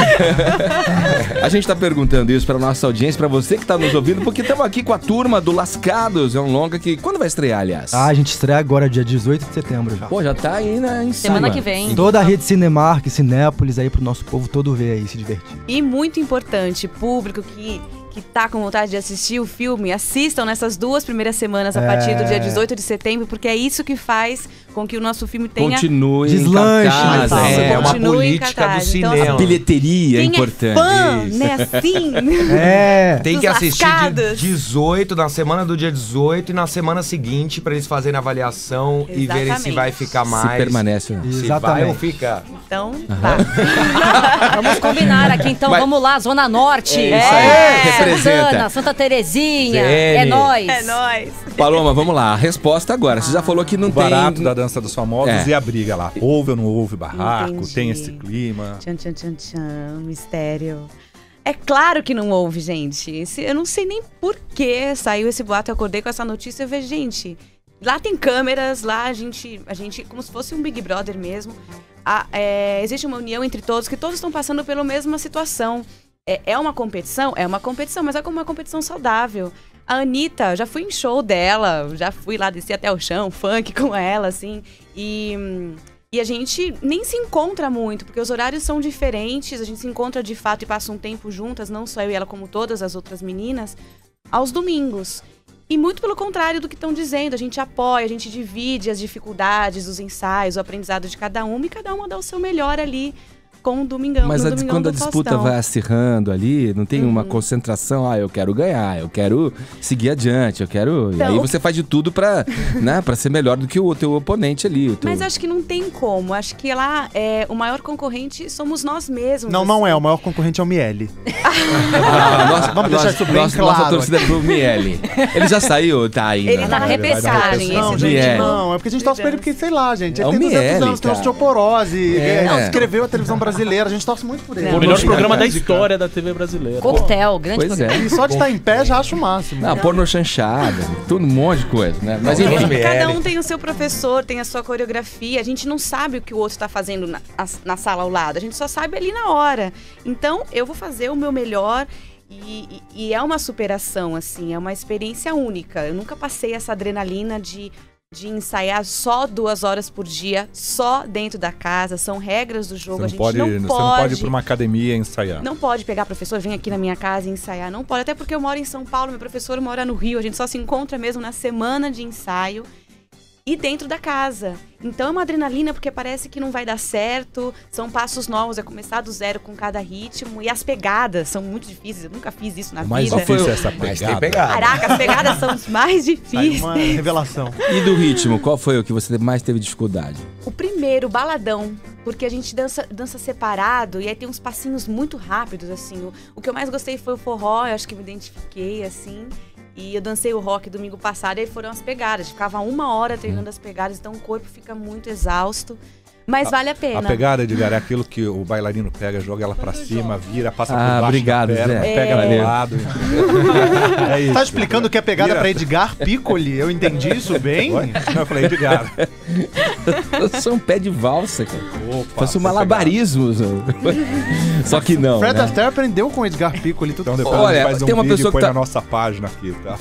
A gente tá perguntando isso pra nossa audiência, pra você que tá nos ouvindo, porque estamos aqui com a turma do Lascados. É um longa que... Quando vai estrear, aliás? A gente estreia agora, dia 18 de setembro já. Pô, já tá aí, né? Em Semana cima. que vem. Toda a rede Cinemark, Cinépolis aí pro nosso povo todo ver aí, se divertir. E muito importante, público que tá com vontade de assistir o filme, assistam nessas 2 primeiras semanas a partir do dia 18 de setembro, porque é isso que faz com que o nosso filme tenha... Continue Deslanche, em cartaz. É uma Continue em política do cartaz. Então, cinema. A bilheteria é quem importante. é fã, Isso. né, assim... Tem que Dos assistir lascados. de 18, na semana do dia 18 e na semana seguinte pra eles fazerem a avaliação e verem se Exatamente. vai ficar mais. Se permanece ou não. Se Exatamente. vai ou fica. Então, Vamos combinar aqui, então. Mas- Vamos lá, Zona Norte. É isso aí, representa. Santana, Santa Terezinha. Zene. É nóis. é nóis. Paloma, vamos lá. A resposta agora. Você já falou que não O tem... barato da dança dos famosos É. e a briga lá. Houve ou não houve barraco? Entendi. Tem esse clima? Tchan, tchan, tchan, tchan, mistério. É claro que não houve, gente. Eu não sei nem por que saiu esse boato. Eu acordei com essa notícia e eu vejo, gente, lá tem câmeras, lá a gente como se fosse um Big Brother mesmo. Existe uma união entre todos, que todos estão passando pela mesma situação. É uma competição? É uma competição, mas é como uma competição saudável. A Anitta, já fui em show dela, já fui lá descer até o chão, funk com ela, assim. E a gente nem se encontra muito, porque os horários são diferentes, a gente se encontra de fato e passa um tempo juntas, não só eu e ela, como todas as outras meninas, aos domingos. E muito pelo contrário do que estão dizendo, a gente apoia, a gente divide as dificuldades, os ensaios, o aprendizado de cada uma, e cada uma dá o seu melhor ali com o Domingão. Mas no Domingão quando a do disputa Faustão. vai acirrando ali, não tem uma concentração, eu quero ganhar, eu quero seguir adiante, eu quero... Então, e aí você faz de tudo pra, né, pra ser melhor do que o teu oponente ali. O teu... Mas acho que não tem como. Acho que lá o maior concorrente somos nós mesmos. Não, não é. O maior concorrente é o Miele. Vamos deixar isso bem claro. Nossa torcida é pro Miele. Ele já saiu, tá ainda. Ele tá na repescagem. Não, esse gente, Miele. não. É porque a gente torce pra ele porque, sei lá, gente. É Ele o tem 200 Miele, anos, tem cara. osteoporose. É. Escreveu a televisão brasileira. A gente torce muito por ele. O melhor programa da história da TV brasileira. Coquetel, grande Pois programa. é. E só de estar em pé já acho o máximo. Não, porno chanchada, tudo um monte de coisa, né? Mas enfim. Cada um tem o seu professor, tem a sua coreografia. A gente não sabe o que o outro tá fazendo na sala ao lado. A gente só sabe ali na hora. Então, eu vou fazer o meu melhor. E é uma superação, assim. É uma experiência única. Eu nunca passei essa adrenalina de ensaiar só 2 horas por dia, só dentro da casa. São regras do jogo. Você não pode ir pra uma academia ensaiar. Não pode pegar professor, vem aqui na minha casa e ensaiar. Não pode, até porque eu moro em São Paulo, meu professor mora no Rio. A gente só se encontra mesmo na semana de ensaio e dentro da casa. Então é uma adrenalina porque parece que não vai dar certo. São passos novos, é começar do zero com cada ritmo. E as pegadas são muito difíceis. Eu nunca fiz isso na Mais vida. difícil é essa Mas tem pegada. pegada. Caraca, as pegadas são as mais difíceis. Uma revelação. E do ritmo, qual foi o que você mais teve dificuldade? O primeiro, baladão, porque a gente dança separado e aí tem uns passinhos muito rápidos, assim. O que eu mais gostei foi o forró, eu acho que me identifiquei, assim. E eu dancei o rock domingo passado e aí foram as pegadas. Ficava 1 hora treinando as pegadas, então o corpo fica muito exausto. Mas vale a pena. A pegada, Edgar, é aquilo que o bailarino pega, joga ela pra cima, vira, passa por baixo obrigado, da perna, Zé. pega do lado. É isso. Tá explicando que é pegada pra Edgar Piccoli? Eu entendi isso bem? Não, eu falei Edgar. Eu sou um pé de valsa, cara. Opa, faço malabarismos. Só que não, Fred né? Astaire aprendeu com o Edgar Piccoli. Então depois Olha, a gente faz um tem uma vídeo pessoa e põe que tá- na nossa página aqui, tá?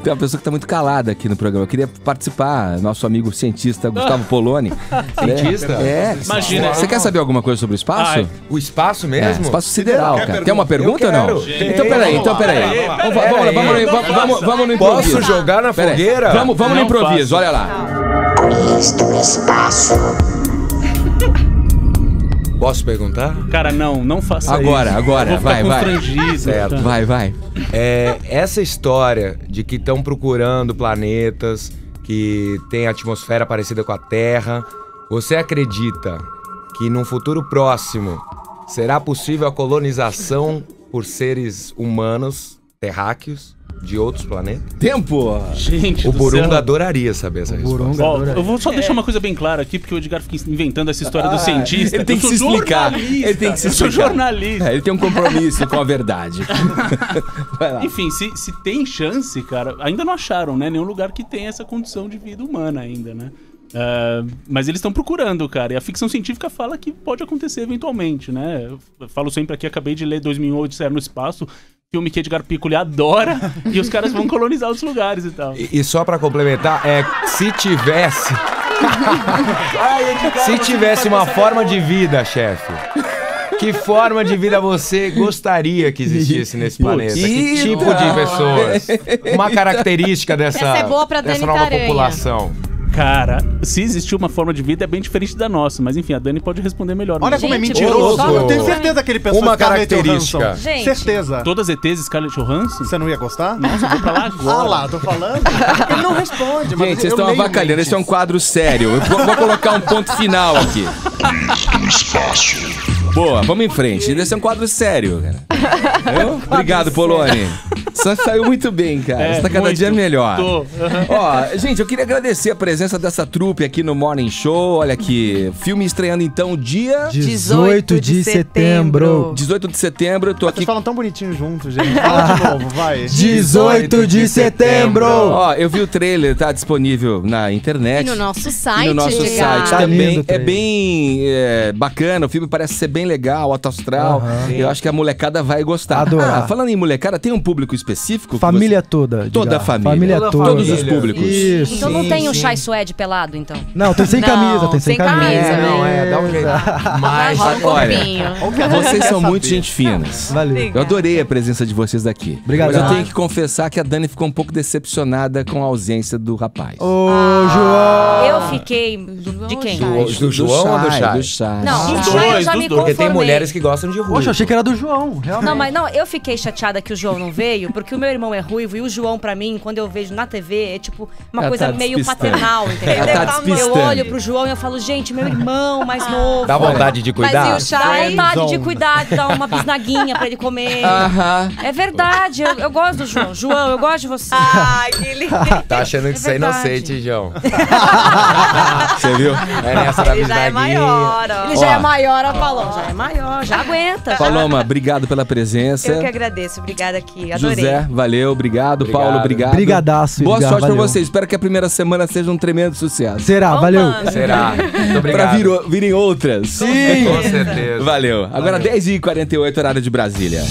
Tem uma pessoa que tá muito calada aqui no programa. Eu queria participar, nosso amigo cientista Gustavo Poloni. Cientista? É. Imagina. Você quer saber alguma coisa sobre o espaço? Ai. O espaço mesmo? Espaço sideral, cara. Tem uma pergunta? pergunta ou não? Eu quero. Então peraí. Vamos no improviso. Posso jogar na Peraí. fogueira? Vamos no Não improviso, faço. olha lá. do espaço. Posso perguntar? Cara, não faça Agora, isso. agora, Eu vou ficar vai. constrangido. Certo. Vai. Essa história de que estão procurando planetas que têm atmosfera parecida com a Terra, você acredita que num futuro próximo será possível a colonização por seres humanos terráqueos de outros planetas? Tempo! Gente, O do Burunga céu. adoraria saber essa resposta. Ó, eu vou só deixar uma coisa bem clara aqui, porque o Edgar fica inventando essa história do cientista. Ele tem Eu que sou se explicar. jornalista. Ele tem que se Eu sou explicar. jornalista. Ele tem um compromisso com a verdade. Vai lá. Enfim, se tem chance, cara, ainda não acharam, né? Nenhum lugar que tem essa condição de vida humana ainda, né? Mas eles estão procurando, cara. E a ficção científica fala que pode acontecer eventualmente, né? Eu falo sempre aqui, acabei de ler 2001 Odisseia no Espaço, filme que Edgar Piccoli adora, e os caras vão colonizar outros lugares e tal. E só pra complementar, se tivesse... Se tivesse uma forma de vida, chefe, que forma de vida você gostaria que existisse nesse planeta? Que tipo de pessoas? Uma característica dessa, Essa é boa pra dessa Dani nova Taranha. população. Cara, se existir uma forma de vida é bem diferente da nossa, mas enfim, a Dani pode responder melhor. Olha como é mentiroso. Eu tenho certeza que ele pensou Uma em Scarlett característica. Johansson. Gente. Certeza. Todas ETs Scarlett Johansson? Você não ia gostar? Nossa, eu vou pra lá agora. Ah lá, tô falando. Ele não responde, mas Gente, vocês eu estão leio avacalhando. mentes. Esse é um quadro sério. Eu vou colocar um ponto final aqui. Boa, vamos em frente. Esse é um quadro sério, cara. Obrigado, Poloni. Você saiu muito bem, cara. Você tá cada muito. dia melhor. Tô. Ó, gente, eu queria agradecer a presença dessa trupe aqui no Morning Show. Olha aqui, filme estreando então dia 18 de setembro. 18 de setembro. Eu tô aqui. Vocês falam tão bonitinho juntos, gente. Fala de novo, vai. 18 de setembro. Ó, eu vi o trailer, tá disponível na internet. E no nosso E site, no nosso Edgar. site Tá também. lindo o É trailer. bem bacana, o filme parece ser bem legal, alto astral. Eu acho que a molecada vai gostar. Adorar. Falando em molecada, tem um público específico? que Família toda. você... Toda a Edgar. família. Toda a Todos família. os públicos. Isso. Então não tem um chai suede pelado, então? Não, tem sem Não, camisa, tem sem sem camisa, camisa. né? Dá um jeito. Mas, Rola um Olha, corpinho. vocês são muito gente finas. Valeu. Eu adorei a presença de vocês aqui. Obrigado. Mas eu tenho que confessar que a Dani ficou um pouco decepcionada com a ausência do rapaz. Ô, João. Eu fiquei... De quem? do João ou do Chay? Do Chay. Não, Dos do Chay eu dois, já dos me dois. Porque tem conformei. mulheres que gostam de ruim. Poxa, eu achei que era do João, realmente. Não, mas não, eu fiquei chateada que o João não veio, porque o meu irmão é ruivo e o João, pra mim, quando eu vejo na TV, é tipo uma Ela coisa tá meio despistando. paternal, entendeu? Ela tá Eu despistando. olho pro João e eu falo, gente, meu irmão mais novo. Dá vontade de cuidar? Mas e o Dá Chay? vontade de cuidar, de dar uma bisnaguinha pra ele comer. Aham. É verdade, eu gosto do João. João, eu gosto de você. Ai, que lindo. Tá achando que você é verdade. inocente, João. Você viu? É nessa da Ele já é bisnaguinha. maior, ó. Ele já é maior, ó, Paloma. Já é maior, já aguenta. Paloma, obrigado pela presença. Eu que agradeço, obrigada aqui, adorei. José, valeu, obrigado. Obrigado. Paulo, obrigado. Brigadaço, Boa Edgar, sorte valeu. pra vocês. Espero que a primeira semana seja um tremendo sucesso. Será, valeu. Será? Muito Pra obrigado. virem outras. Sim. Com certeza. Valeu. Agora 10h48, horário de Brasília.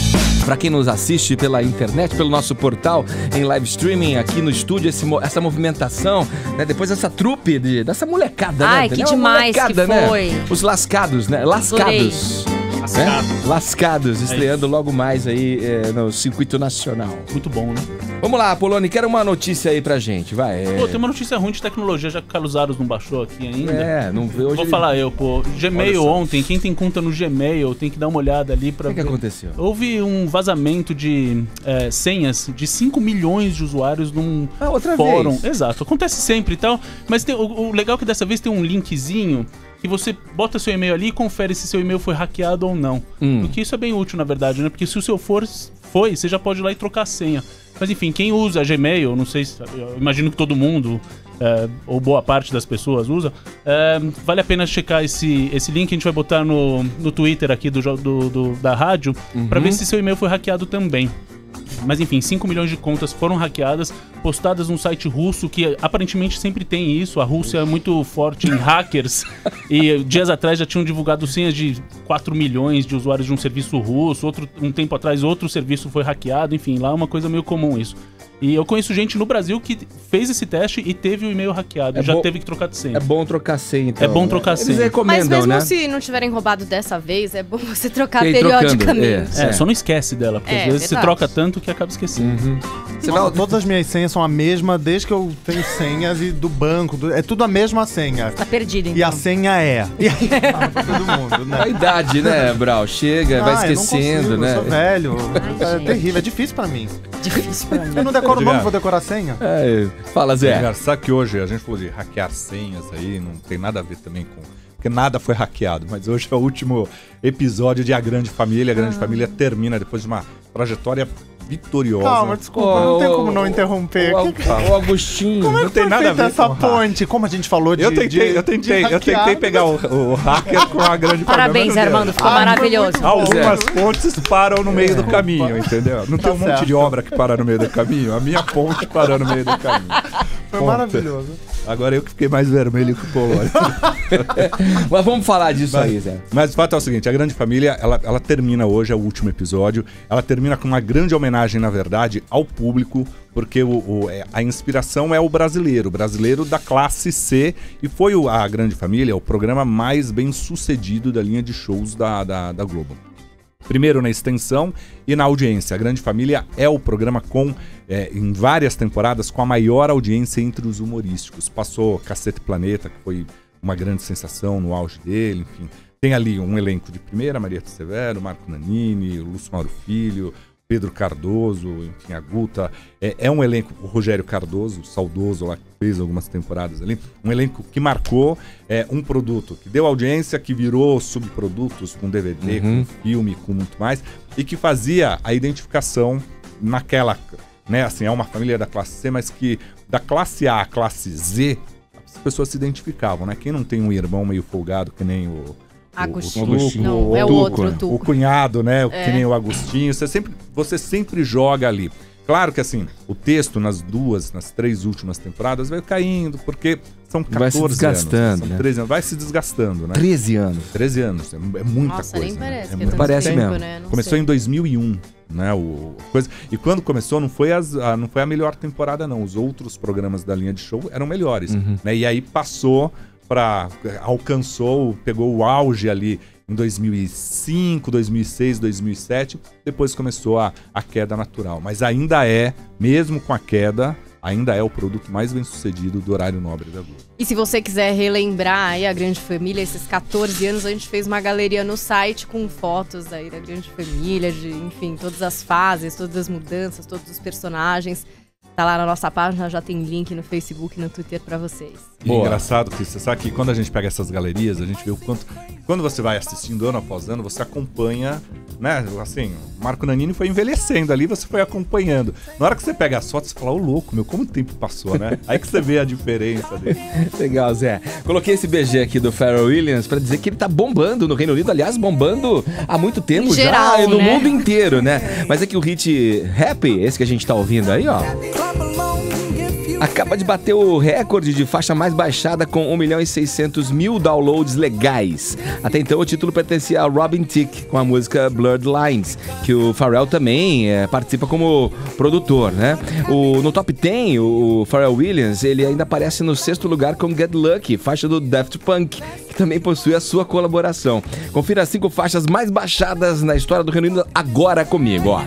Pra quem nos assiste pela internet, pelo nosso portal, em live streaming, aqui no estúdio, essa movimentação, né? Depois essa trupe dessa molecada, Ai, né? que Uma demais que né? foi. Os lascados, né? Lascados. Né? Lascados, estreando logo mais aí no circuito nacional. Muito bom, né? Vamos lá, Poloni, quero uma notícia aí pra gente, vai. Pô, tem uma notícia ruim de tecnologia, já que o Carlos Aros não baixou aqui ainda. Não vê hoje. Vou falar eu, pô. Gmail ontem, quem tem conta no Gmail tem que dar uma olhada ali pra O que ver. aconteceu? Houve um vazamento de senhas de 5 milhões de usuários num outra fórum. vez. Exato, acontece sempre e tal. Mas o legal é que dessa vez tem um linkzinho que você bota seu e-mail ali e confere se seu e-mail foi hackeado ou não. Porque isso é bem útil, na verdade, né? Porque se o seu foi, você já pode ir lá e trocar a senha. Mas enfim, quem usa Gmail, não sei se... Eu imagino que todo mundo, ou boa parte das pessoas usa, vale a pena checar esse link que a gente vai botar no Twitter aqui da rádio, pra ver se seu e-mail foi hackeado também. Mas enfim, 5 milhões de contas foram hackeadas, postadas num site russo, que aparentemente sempre tem isso. A Rússia é muito forte em hackers. E dias atrás já tinham divulgado senhas de 4 milhões de usuários de um serviço russo. Um tempo atrás outro serviço foi hackeado. Enfim, lá é uma coisa meio comum isso. E eu conheço gente no Brasil que fez esse teste e teve o e-mail hackeado. Já teve que trocar de senha. É bom trocar senha, então. É bom trocar senha. Eles recomendam, mas mesmo né? se não tiverem roubado dessa vez, é bom você trocar periodicamente. Só não esquece dela, porque às vezes você troca tanto que acaba esquecendo. Todas as minhas senhas são a mesma desde que eu tenho senhas e do banco. É tudo a mesma senha. Tá perdido, então. E a senha é. E aí, pra todo mundo, né? A idade, né, Brau? Chega, vai esquecendo, eu não consigo, né? Eu sou velho. É terrível, é difícil pra mim. Difícil pra mim. Eu não decoro o nome, vou decorar a senha. Fala, Zé. É engraçado que hoje a gente falou de hackear senhas aí, não tem nada a ver também com... Porque nada foi hackeado, mas hoje é o último episódio de A Grande Família. A Grande Família termina depois de uma trajetória vitoriosa. Calma, desculpa, não tem como não interromper. O Agostinho. Como é não que tem foi nada a feita ver essa com ponte? Como a gente falou de Eu tentei pegar o hacker com a Grande Família. Parabéns, Armando, ficou maravilhoso. Algumas pontes param no meio do caminho, entendeu? Não tem um monte de obra que para no meio do caminho? A minha ponte parou no meio do caminho. Foi maravilhoso. Agora eu que fiquei mais vermelho que o Polônia. Mas vamos falar disso aí, Zé. Mas o fato é o seguinte, A Grande Família, ela termina hoje, é o último episódio. Ela termina com uma grande homenagem, na verdade, ao público, porque a inspiração é o brasileiro da classe C, e foi A Grande Família o programa mais bem sucedido da linha de shows da Globo. Primeiro na extensão e na audiência. A Grande Família é o programa em várias temporadas, com a maior audiência entre os humorísticos. Passou Cacete Planeta, que foi uma grande sensação no auge dele, enfim. Tem ali um elenco de primeira, Marieta Severo, Marco Nanini, Lúcio Mauro Filho, Pedro Cardoso, enfim, a Guta. É um elenco, o Rogério Cardoso, saudoso lá, que fez algumas temporadas ali. Um elenco que marcou um produto, que deu audiência, que virou subprodutos com DVD, com filme, com muito mais, e que fazia a identificação naquela, né, assim, é uma família da classe C, mas que da classe A à classe Z, as pessoas se identificavam, né? Quem não tem um irmão meio folgado, que nem o Agostinho. Não, é o outro Tuco. O cunhado, né? Que nem o Agostinho. Você sempre joga ali. Claro que assim, o texto nas 3 últimas temporadas vai caindo, porque são 14 vai se desgastando, anos. São né? 13 anos. Vai se desgastando, né? 13 anos. 13 anos. É muita Nossa, coisa. nem parece. Né? Que é parece tempo, mesmo. né? Começou em 2001. Né, e quando começou não foi a melhor temporada não, os outros programas da linha de show eram melhores, né, e aí pegou o auge ali em 2005, 2006, 2007, depois começou a queda natural, mas ainda mesmo com a queda, ainda é o produto mais bem sucedido do horário nobre da Globo. E se você quiser relembrar aí a Grande Família, esses 14 anos, a gente fez uma galeria no site com fotos aí da Grande Família, enfim, todas as fases, todas as mudanças, todos os personagens. Tá lá na nossa página, já tem link no Facebook e no Twitter pra vocês. Engraçado que você sabe que quando a gente pega essas galerias, a gente vê o quanto... Quando você vai assistindo ano após ano, você acompanha, né? Assim, Marco Nanini foi envelhecendo ali, você foi acompanhando. Na hora que você pega as fotos, você fala, ô louco, meu, como o tempo passou, né? Aí que você vê a diferença dele. Legal, Zé. Coloquei esse BG aqui do Pharrell Williams pra dizer que ele tá bombando no Reino Unido, aliás, bombando há muito tempo em geral, já, no né? mundo inteiro, né? Mas é que o hit Happy, esse que a gente tá ouvindo aí, ó, acaba de bater o recorde de faixa mais baixada com 1.600.000 downloads legais. Até então o título pertencia a Robin Thicke com a música Blurred Lines, que o Pharrell também participa como produtor, né? No Top 10, o Pharrell Williams, ele ainda aparece no 6º lugar com Get Lucky, faixa do Daft Punk, que também possui a sua colaboração. Confira as 5 faixas mais baixadas na história do Reino Unido agora comigo, ó.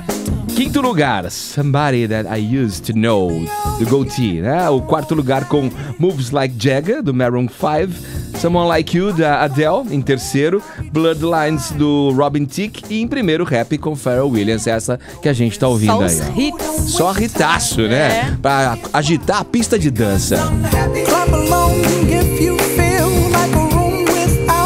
5º lugar, Somebody That I Used To Know, do Goatee, né? O 4º lugar com Moves Like Jagger, do Maroon 5, Someone Like You, da Adele, em 3º, Bloodlines, do Robin Thicke, e em 1º, Rap com Pharrell Williams, essa que a gente tá ouvindo aí. Só os hits. Só hitaço, né? Pra agitar a pista de dança. Clap along if you feel like a room without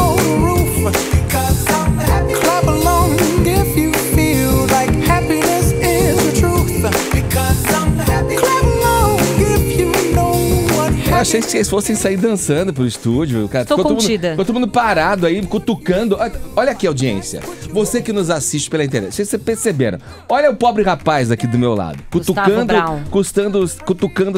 achei que vocês fossem sair dançando pro estúdio. Cara, Estou contida. Ficou todo mundo parado aí, cutucando. Olha aqui, audiência. Você que nos assiste pela internet, vocês perceberam. Olha o pobre rapaz aqui do meu lado. Cutucando o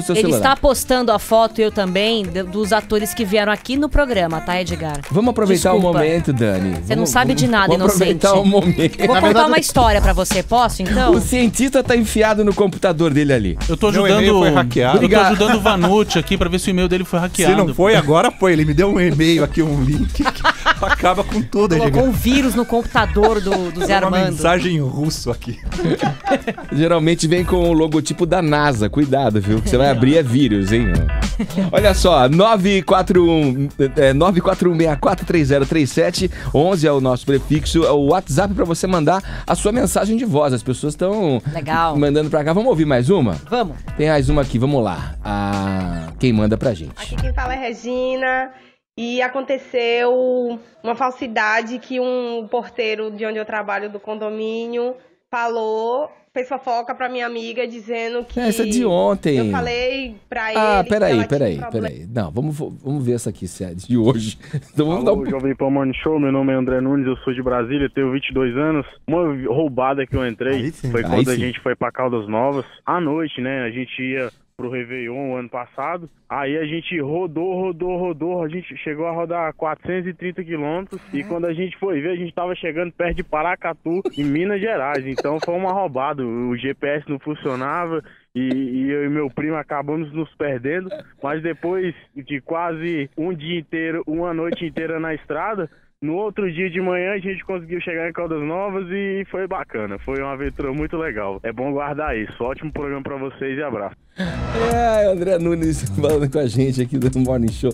seu Ele celular. está postando a foto, eu também, dos atores que vieram aqui no programa, tá, Edgar? Vamos aproveitar Desculpa. o momento, Dani. Você não sabe de nada, vamos inocente. aproveitar o momento. Vou contar uma história pra você, posso então? O cientista tá enfiado no computador dele ali. Eu tô Meu ajudando. e-mail foi hackeado. Eu tô ajudando o Vanucci aqui pra ver se o e-mail dele foi hackeado. Se não foi, agora foi. Ele me deu um e-mail aqui, um link que acaba com tudo. Colocou um vírus no computador do Zé Uma Armando. mensagem em russo aqui. Geralmente vem com o logotipo da NASA. Cuidado, viu? Que você vai abrir é vírus, hein? Olha só, 941643037, 11 é o nosso prefixo, é o WhatsApp pra você mandar a sua mensagem de voz. As pessoas estão mandando pra cá. Vamos ouvir mais uma? Vamos. Tem mais uma aqui, vamos lá. Quem manda pra gente? Aqui quem fala é Regina. E aconteceu uma falsidade que um porteiro de onde eu trabalho do condomínio fez fofoca pra minha amiga dizendo que... Essa é de ontem. Eu falei pra ele... Peraí. Não, vamos ver essa aqui, se é de hoje. Então vamos Alô, Jovem Pan Morning Show, meu nome é André Nunes, eu sou de Brasília, tenho 22 anos. Uma roubada que eu entrei foi quando a gente foi pra Caldas Novas. À noite, né, a gente ia pro Réveillon ano passado. Aí a gente rodou, a gente chegou a rodar 430 quilômetros e quando a gente foi ver, a gente tava chegando perto de Paracatu, em Minas Gerais. Então foi uma roubada, o GPS não funcionava e eu e meu primo acabamos nos perdendo, mas depois de quase uma noite inteira na estrada, no outro dia de manhã a gente conseguiu chegar em Caldas Novas e foi bacana, foi uma aventura muito legal. É bom guardar isso. Ótimo programa pra vocês e abraço. André Nunes falando com a gente aqui do Morning Show.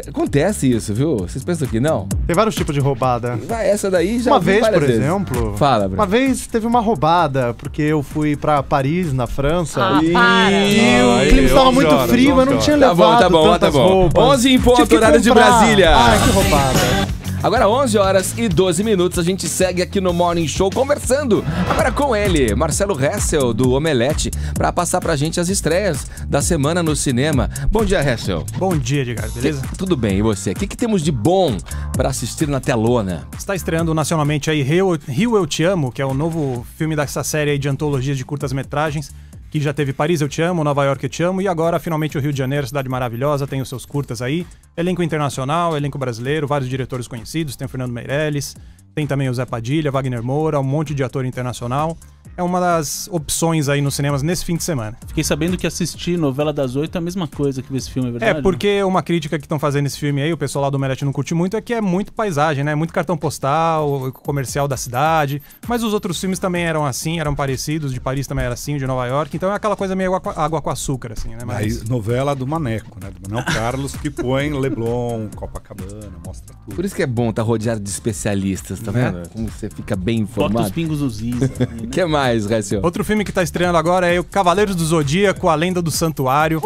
Acontece isso, viu? Vocês pensam que não? Tem vários tipos de roubada. Essa daí já Uma vi vez, várias por vezes. exemplo. Fala, Bruno. Uma vez teve uma roubada, porque eu fui pra Paris, na França. para! E o clima estava muito frio, eu não tinha levado tantas roupas. 11 em ponto, Tive que horário de comprar. Brasília. Ai, que roubada. Agora 11 horas e 12 minutos, a gente segue aqui no Morning Show conversando agora com ele, Marcelo Hessel, do Omelete, para passar pra gente as estreias da semana no cinema. Bom dia, Hessel. Bom dia, Edgar, beleza? Tudo bem, e você? O que temos de bom para assistir na telona? Está estreando nacionalmente aí Rio Eu Te Amo, que é o novo filme dessa série aí de antologias de curtas-metragens, que já teve Paris Eu Te Amo, Nova York Eu Te Amo, e agora finalmente o Rio de Janeiro, cidade maravilhosa, tem os seus curtas aí. Elenco internacional, elenco brasileiro, vários diretores conhecidos, tem o Fernando Meirelles, tem também o Zé Padilha, Wagner Moura, um monte de ator internacional. É uma das opções aí nos cinemas nesse fim de semana. Fiquei sabendo que assistir novela das 8 é a mesma coisa que ver esse filme, é verdade? É, porque uma crítica que estão fazendo esse filme aí, o pessoal lá do Omelete não curte muito, é que é muito paisagem, né? Muito cartão postal, comercial da cidade. Mas os outros filmes também eram assim, eram parecidos. De Paris também era assim, de Nova York. Então é aquela coisa meio água com açúcar, assim, né? Mas novela do Maneco, né? Do Manuel Carlos, que põe Leblon, Copacabana, mostra tudo. Por isso que é bom estar rodeado de especialistas, tá vendo? Como você fica bem informado. Bota os pingos dos is. O que mais, Raíssa? Outro filme que tá estreando agora é o Cavaleiros do Zodíaco, A Lenda do Santuário.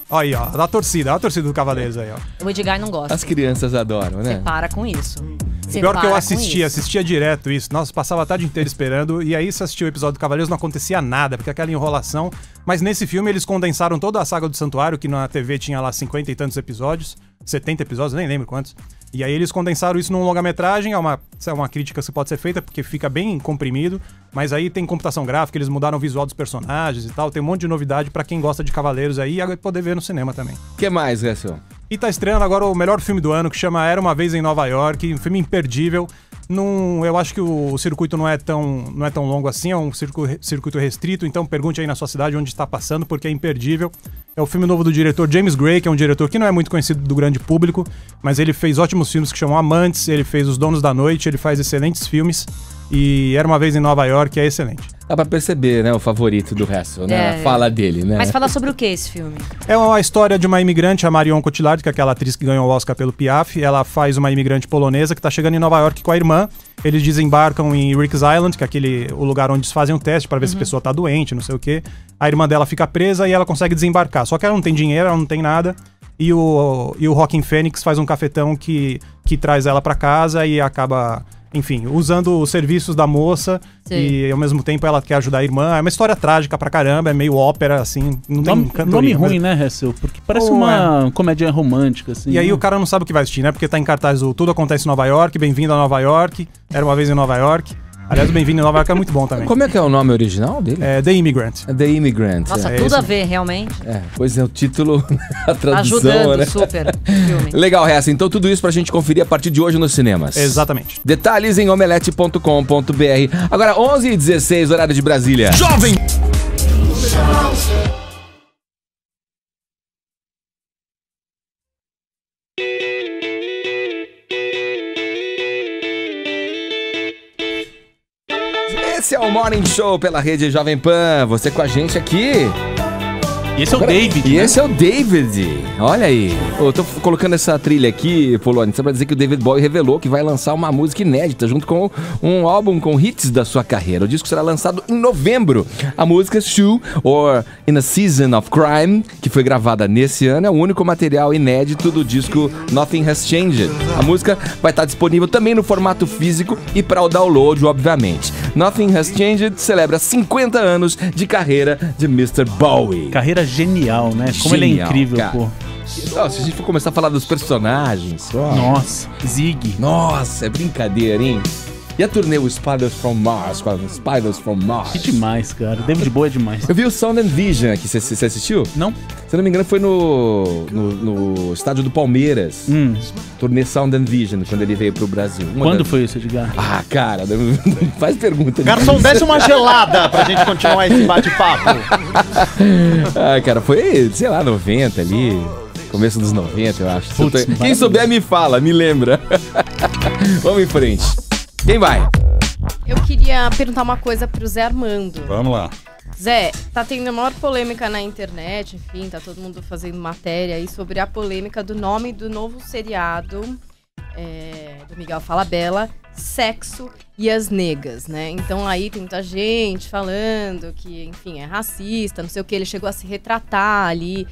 Olha aí, ó, a torcida do Cavaleiros aí, ó. O Edgar não gosta. As crianças adoram, né? Você para com isso. Pior que eu assistia direto isso. Nossa, passava a tarde inteira esperando. E aí, se assistia o episódio do Cavaleiros, não acontecia nada, porque aquela enrolação. Mas nesse filme, eles condensaram toda a saga do Santuário, que na TV tinha lá 50 e tantos episódios. 70 episódios, nem lembro quantos. E aí eles condensaram isso num longa-metragem. É uma crítica que pode ser feita, porque fica bem comprimido. Mas aí tem computação gráfica, eles mudaram o visual dos personagens e tal. Tem um monte de novidade pra quem gosta de Cavaleiros aí e poder ver no cinema também. O que mais, Hessel? E tá estreando agora o melhor filme do ano, que chama Era Uma Vez em Nova York. Um filme imperdível. Eu acho que o circuito não é tão longo assim, é um circuito restrito, então pergunte aí na sua cidade onde está passando, porque é imperdível. É o filme novo do diretor James Gray, que é um diretor que não é muito conhecido do grande público, mas ele fez ótimos filmes que chamam Amantes, ele fez Os Donos da Noite, ele faz excelentes filmes, e Era Uma Vez em Nova York é excelente. Dá pra perceber, né, o favorito do resto, né? A fala dele, né? Mas fala sobre o que esse filme? É uma história de uma imigrante, a Marion Cotillard, que é aquela atriz que ganhou o Oscar pelo Piaf. Ela faz uma imigrante polonesa que tá chegando em Nova York com a irmã. Eles desembarcam em Rikers Island, que é o lugar onde eles fazem um teste pra ver se a pessoa tá doente, não sei o quê. A irmã dela fica presa e ela consegue desembarcar. Só que ela não tem dinheiro, ela não tem nada. E o Joaquin Phoenix faz um cafetão que traz ela pra casa e acaba enfim, usando os serviços da moça. Sim. E ao mesmo tempo ela quer ajudar a irmã. É uma história trágica pra caramba, é meio ópera, assim. Não tem cantoria. Nome ruim, né, Hessel? Porque parece uma comédia romântica, assim. E aí o cara não sabe o que vai assistir, né? Porque tá em cartaz o Tudo Acontece em Nova York, Bem-vindo a Nova York, Era Uma Vez em Nova York. Aliás, o Bem-vindo em Nova York é muito bom também. Como é que é o nome original dele? É The Immigrant. The Immigrant. Nossa, tudo a ver, realmente. Pois é, o título, a tradução, Ajudando, né? super, o filme. Legal, Hessa. Então tudo isso pra gente conferir a partir de hoje nos cinemas. Exatamente. Detalhes em omelete.com.br. Agora 11h16, horário de Brasília. Jovem! Esse é o Morning Show pela rede Jovem Pan. Você com a gente aqui. E esse é o David. E esse é o David. Olha aí. Eu tô colocando essa trilha aqui, Polônia, só pra dizer que o David Bowie revelou que vai lançar uma música inédita junto com um álbum com hits da sua carreira. O disco será lançado em novembro. A música Shoe, or In a Season of Crime, que foi gravada nesse ano, é o único material inédito do disco Nothing Has Changed. A música vai estar disponível também no formato físico e para o download, obviamente. Nothing Has Changed celebra 50 anos de carreira de Mr. Bowie. Carreira genial, né? Como ele é incrível, cara. pô. Se a gente for começar a falar dos personagens... Nossa, Zig. Nossa, é brincadeira, hein? E a turnê o Spiders from Mars, com a Spiders from Mars? Que demais, cara. David Bowie é demais. Eu vi o Sound and Vision aqui, você assistiu? Não. Se não me engano, foi no estádio do Palmeiras. Turnê Sound and Vision, quando ele veio pro Brasil. Quando foi isso, Edgar? Ah, cara, faz pergunta. Garçom, desce uma gelada pra gente continuar esse bate-papo. Ah, cara, foi, sei lá, 90 ali. Começo dos 90, eu acho. Putz, quem souber me fala, me lembra. Vamos em frente. Quem vai? Eu queria perguntar uma coisa pro Zé Armando. Vamos lá. Zé, tá tendo a maior polêmica na internet, enfim, tá todo mundo fazendo matéria aí sobre a polêmica do nome do novo seriado do Miguel Falabella, Sexo e as Negas, né? Então aí tem muita gente falando que, enfim, é racista, não sei o que, ele chegou a se retratar ali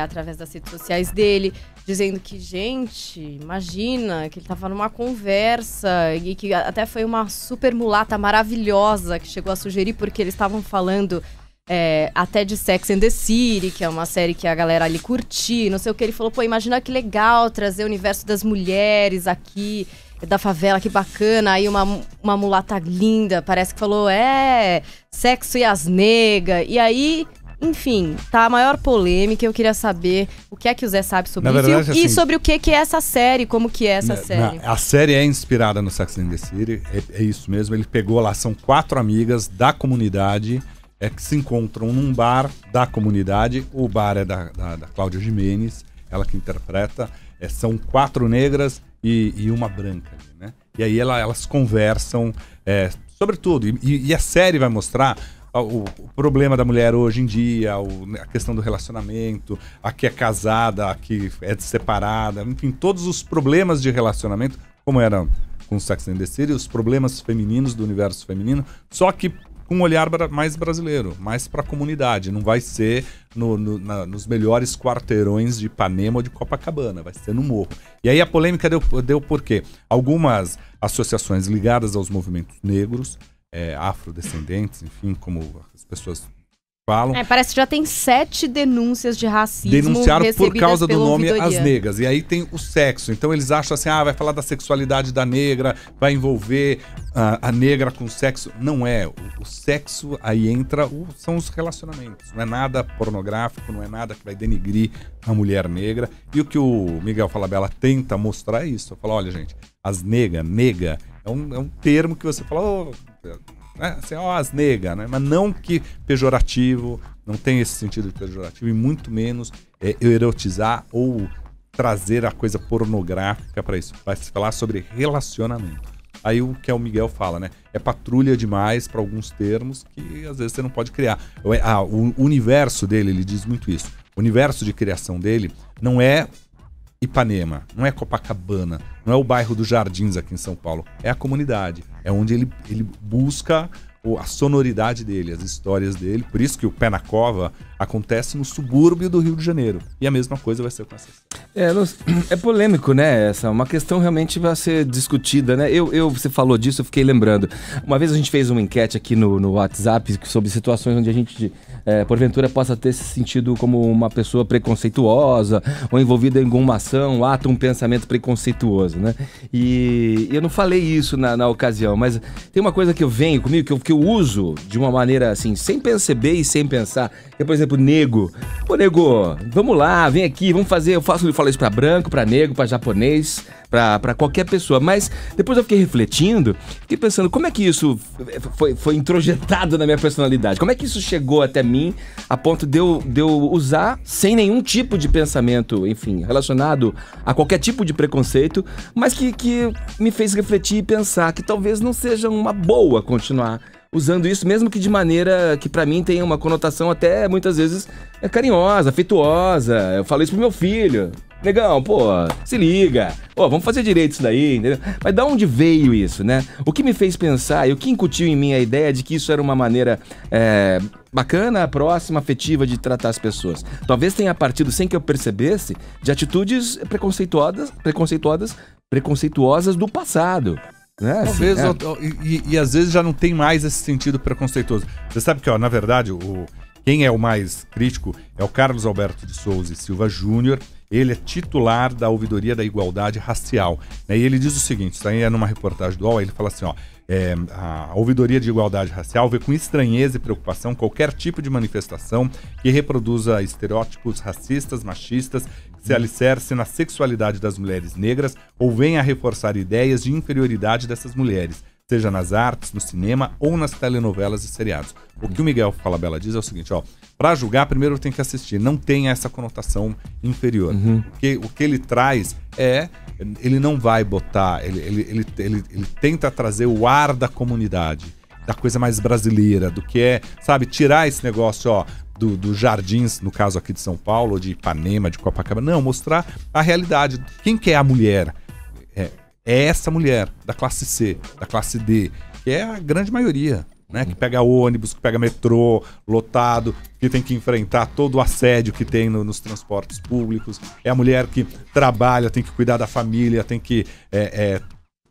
através das redes sociais dele, dizendo que, gente, imagina que ele tava numa conversa e que até foi uma super mulata maravilhosa que chegou a sugerir, porque eles estavam falando até de Sex and the City, que é uma série que a galera ali curte, não sei o que. Ele falou, pô, imagina que legal trazer o universo das mulheres aqui, da favela, que bacana. Aí uma mulata linda, parece que falou, sexo e as negas. E aí... Enfim, tá a maior polêmica. Eu queria saber o que é que o Zé sabe sobre isso verdade, e assim, sobre o que é essa série, como que é essa série. A série é inspirada no Sex and the City, é isso mesmo. Ele pegou lá, são 4 amigas da comunidade que se encontram num bar da comunidade. O bar é da Cláudia Gimenez, ela que interpreta. São 4 negras e uma branca, né? E aí elas conversam sobre tudo. E a série vai mostrar o problema da mulher hoje em dia, a questão do relacionamento, a que é casada, a que é separada, enfim, todos os problemas de relacionamento, como era com Sex and the City, os problemas femininos do universo feminino, só que com um olhar mais brasileiro, mais para a comunidade. Não vai ser nos melhores quarteirões de Ipanema ou de Copacabana, vai ser no morro. E aí a polêmica deu por quê? Algumas associações ligadas aos movimentos negros, afrodescendentes, enfim, como as pessoas falam. Parece que já tem 7 denúncias de racismo denunciaram por causa do nome ouvidoriano. As Negas. E aí tem o sexo. Então eles acham assim, vai falar da sexualidade da negra, vai envolver a negra com sexo. Não é. O sexo aí entra, são os relacionamentos. Não é nada pornográfico, não é nada que vai denigrir a mulher negra. E o que o Miguel Falabella tenta mostrar é isso. Fala, olha, gente, nega, é um termo que você fala, assim, as negas, né? Mas não que pejorativo, não tem esse sentido de pejorativo, e muito menos erotizar ou trazer a coisa pornográfica para isso. Vai se falar sobre relacionamento. Aí o que o Miguel fala, né? É patrulha demais para alguns termos que às vezes você não pode criar. O universo dele, ele diz muito isso. O universo de criação dele não é Ipanema, não é Copacabana, não é o bairro dos Jardins aqui em São Paulo, é a comunidade, é onde ele busca a sonoridade dele, as histórias dele. Por isso que o Pé na Cova acontece no subúrbio do Rio de Janeiro. E a mesma coisa vai ser com essa série. É polêmico, né? Essa é uma questão realmente vai ser discutida, né? Você falou disso, eu fiquei lembrando. Uma vez a gente fez uma enquete aqui no WhatsApp sobre situações onde a gente, porventura, possa ter se sentido como uma pessoa preconceituosa ou envolvida em alguma ação, um pensamento preconceituoso, né? E eu não falei isso na ocasião, mas tem uma coisa que eu venho comigo, que eu uso de uma maneira assim, sem perceber e sem pensar. Que é, por exemplo, nego. Pô, nego, vamos lá, vem aqui, vamos fazer. Eu falo isso pra branco, pra negro, pra japonês, pra qualquer pessoa. Mas depois eu fiquei refletindo, fiquei pensando como é que isso foi introjetado na minha personalidade. Como é que isso chegou até mim a ponto de eu usar sem nenhum tipo de pensamento, enfim, relacionado a qualquer tipo de preconceito, mas que me fez refletir e pensar que talvez não seja uma boa continuar usando isso, mesmo que de maneira que pra mim tem uma conotação até muitas vezes carinhosa, afetuosa. Eu falo isso pro meu filho. Negão, pô, se liga. Pô, vamos fazer direito isso daí, entendeu? Mas da onde veio isso, né? O que me fez pensar e o que incutiu em mim a ideia de que isso era uma maneira bacana, próxima, afetiva de tratar as pessoas. Talvez tenha partido, sem que eu percebesse, de atitudes preconceituosas do passado. Né? Talvez, e às vezes já não tem mais esse sentido preconceituoso. Você sabe que, na verdade, quem é o mais crítico é o Carlos Alberto de Souza e Silva Júnior. Ele é titular da Ouvidoria da Igualdade Racial. Né? E ele diz o seguinte, isso aí é numa reportagem do UOL, ele fala assim, a Ouvidoria de Igualdade Racial vê com estranheza e preocupação qualquer tipo de manifestação que reproduza estereótipos racistas, machistas, que se alicerce na sexualidade das mulheres negras ou venha a reforçar ideias de inferioridade dessas mulheres, seja nas artes, no cinema ou nas telenovelas e seriados. O que o Miguel Falabella diz é o seguinte, para julgar primeiro tem que assistir, não tem essa conotação inferior. O que ele traz ele não vai botar, ele tenta trazer o ar da comunidade, da coisa mais brasileira, do que é, sabe, tirar esse negócio, dos jardins, no caso aqui de São Paulo, de Ipanema, de Copacabana, não, mostrar a realidade. Quem que é a mulher? É essa mulher, da classe C, da classe D, que é a grande maioria, né? Que pega ônibus, que pega metrô lotado, que tem que enfrentar todo o assédio que tem nos transportes públicos. É a mulher que trabalha, tem que cuidar da família, tem que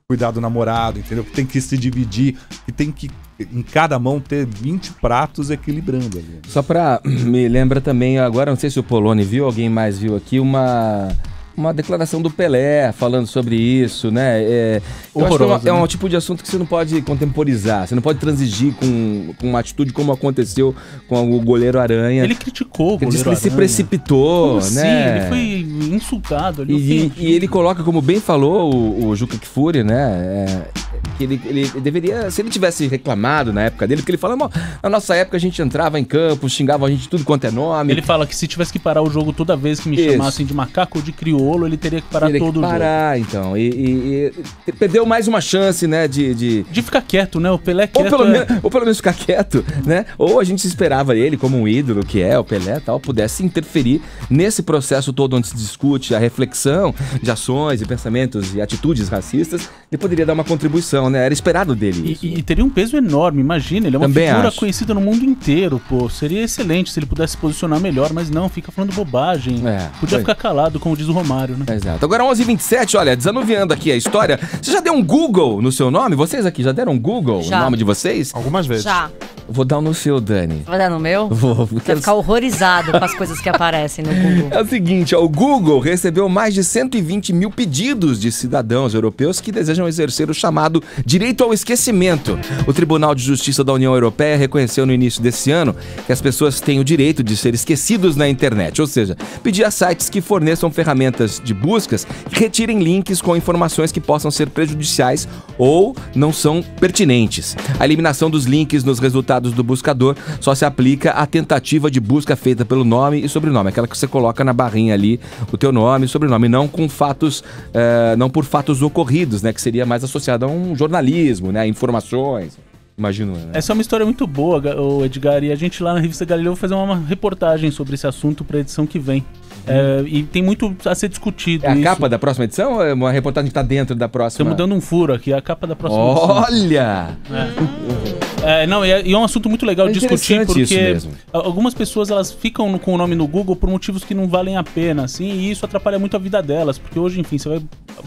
cuidar do namorado, entendeu? Que tem que se dividir, que tem que em cada mão ter 20 pratos equilibrando ali. Só pra me lembra também, agora não sei se o Poloni viu, alguém mais viu aqui, uma declaração do Pelé falando sobre isso, né? Horroroso, é um tipo de assunto que você não pode contemporizar, você não pode transigir com uma atitude como aconteceu com o goleiro Aranha. Ele criticou o goleiro Aranha. Ele se precipitou, como né? Assim? Ele foi insultado ali. E ele coloca, como bem falou o Juca Kfouri, né? Que ele deveria, se ele tivesse reclamado na época dele, porque ele fala, na nossa época a gente entrava em campo, xingava a gente de tudo quanto é nome. Ele fala que se tivesse que parar o jogo toda vez que me chamassem de macaco ou de crioulo, ele teria que parar todo o jogo. Então. E perdeu mais uma chance, né, de ficar quieto, né? O Pelé quieto. Ou pelo menos ficar quieto, né? Ou a gente esperava ele, como um ídolo que é o Pelé e tal, pudesse interferir nesse processo todo onde se discute a reflexão de ações e pensamentos e atitudes racistas. Ele poderia dar uma contribuição, né? Era esperado dele. E teria um peso enorme, imagina. Ele é uma figura conhecida no mundo inteiro, pô. Seria excelente se ele pudesse se posicionar melhor, mas não, fica falando bobagem. Podia ficar calado, como diz o Romário, né? Exato. Agora 11h27, olha, desanuviando aqui a história. Você já deu um Google no seu nome? Vocês aqui já deram um Google no nome de vocês? Algumas vezes. Já. Vou dar um no seu, Dani. Vai dar no meu? Vou. Vai ficar horrorizado com as coisas que aparecem no Google. É o seguinte, o Google recebeu mais de 120 mil pedidos de cidadãos europeus que desejam exercer o chamado direito ao esquecimento. O Tribunal de Justiça da União Europeia reconheceu no início desse ano que as pessoas têm o direito de ser esquecidos na internet, ou seja, pedir a sites que forneçam ferramentas de buscas que retirem links com informações que possam ser prejudiciais ou não são pertinentes. A eliminação dos links nos resultados do buscador só se aplica à tentativa de busca feita pelo nome e sobrenome, aquela que você coloca na barrinha ali, o teu nome e sobrenome, não com fatos, não por fatos ocorridos, né, que seria mais associado a um jornalismo, né, informações. Imagino, né? Essa é uma história muito boa, Edgar, e a gente lá na Revista Galileu vai fazer uma reportagem sobre esse assunto para a edição que vem. E tem muito a ser discutido. É a capa da próxima edição ou é uma reportagem que está dentro da próxima? Estamos dando um furo aqui, a capa da próxima edição. Olha! E é um assunto muito legal de discutir, porque isso mesmo. algumas pessoas elas ficam com o nome no Google por motivos que não valem a pena, assim, e isso atrapalha muito a vida delas, porque hoje, enfim,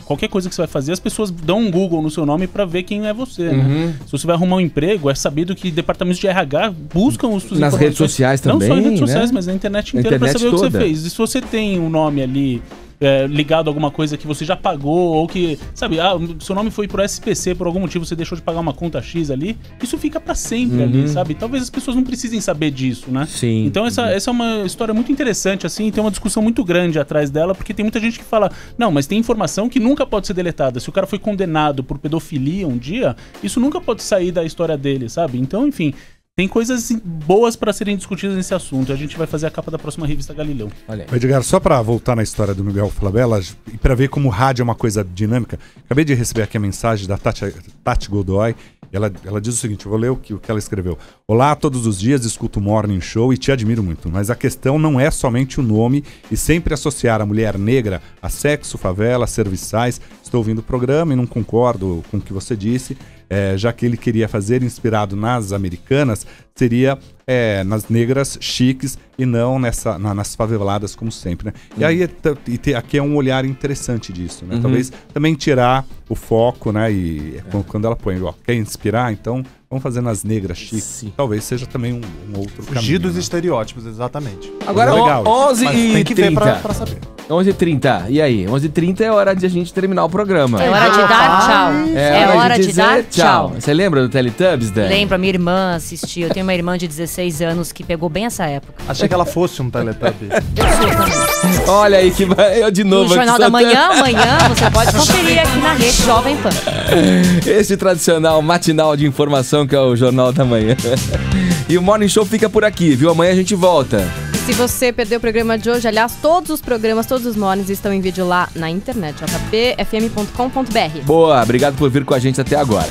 qualquer coisa que você vai fazer, as pessoas dão um Google no seu nome pra ver quem é você, né? Se você vai arrumar um emprego, é sabido que departamentos de RH buscam os seus nas redes sociais também, não só nas redes sociais, né? mas na internet inteira pra saber o que você fez. E se você tem um nome ali ligado a alguma coisa que você já pagou, ou que, sabe, seu nome foi pro SPC, por algum motivo você deixou de pagar uma conta X ali, isso fica pra sempre ali, sabe? Talvez as pessoas não precisem saber disso, né? Sim. Então essa é uma história muito interessante, assim, tem uma discussão muito grande atrás dela, porque tem muita gente que fala, não, mas tem informação que nunca pode ser deletada. Se o cara foi condenado por pedofilia um dia, isso nunca pode sair da história dele, sabe? Então, enfim, tem coisas boas para serem discutidas nesse assunto. A gente vai fazer a capa da próxima revista Galileu. Edgar, só para voltar na história do Miguel Falabella e para ver como o rádio é uma coisa dinâmica, acabei de receber aqui a mensagem da Tati Godoy. Ela diz o seguinte, eu vou ler o que ela escreveu. Olá, todos os dias escuto o Morning Show e te admiro muito, mas a questão não é somente o nome e sempre associar a mulher negra a sexo, favela, serviçais. Estou ouvindo o programa e não concordo com o que você disse. Já que ele queria fazer inspirado nas americanas, seria nas negras chiques e não nas faveladas como sempre, né? E aí aqui é um olhar interessante disso, né? Talvez também tirar o foco, né? E quando ela põe, quer inspirar, então vamos fazer nas negras chiques. Sim. Talvez seja também um outro caminho. Fugir dos estereótipos, exatamente. Agora, legal, 11h30. Tem que ver pra saber. 11h30. E aí? 11h30 é hora de a gente terminar o programa. É hora de dar tchau. É hora de dar tchau. Você lembra do Teletubbies, Dan? Lembro, a minha irmã assistiu. Eu tenho uma irmã de 16 anos que pegou bem essa época. Achei que ela fosse um Teletubby. Olha aí que eu de novo. No Jornal da Manhã, você pode conferir aqui na rede Jovem Pan. Esse tradicional matinal de informação que é o Jornal da Manhã. E o Morning Show fica por aqui, viu? Amanhã a gente volta. Se você perdeu o programa de hoje, aliás, todos os programas, todos os mornings estão em vídeo lá na internet, jpfm.com.br. Boa, obrigado por vir com a gente até agora.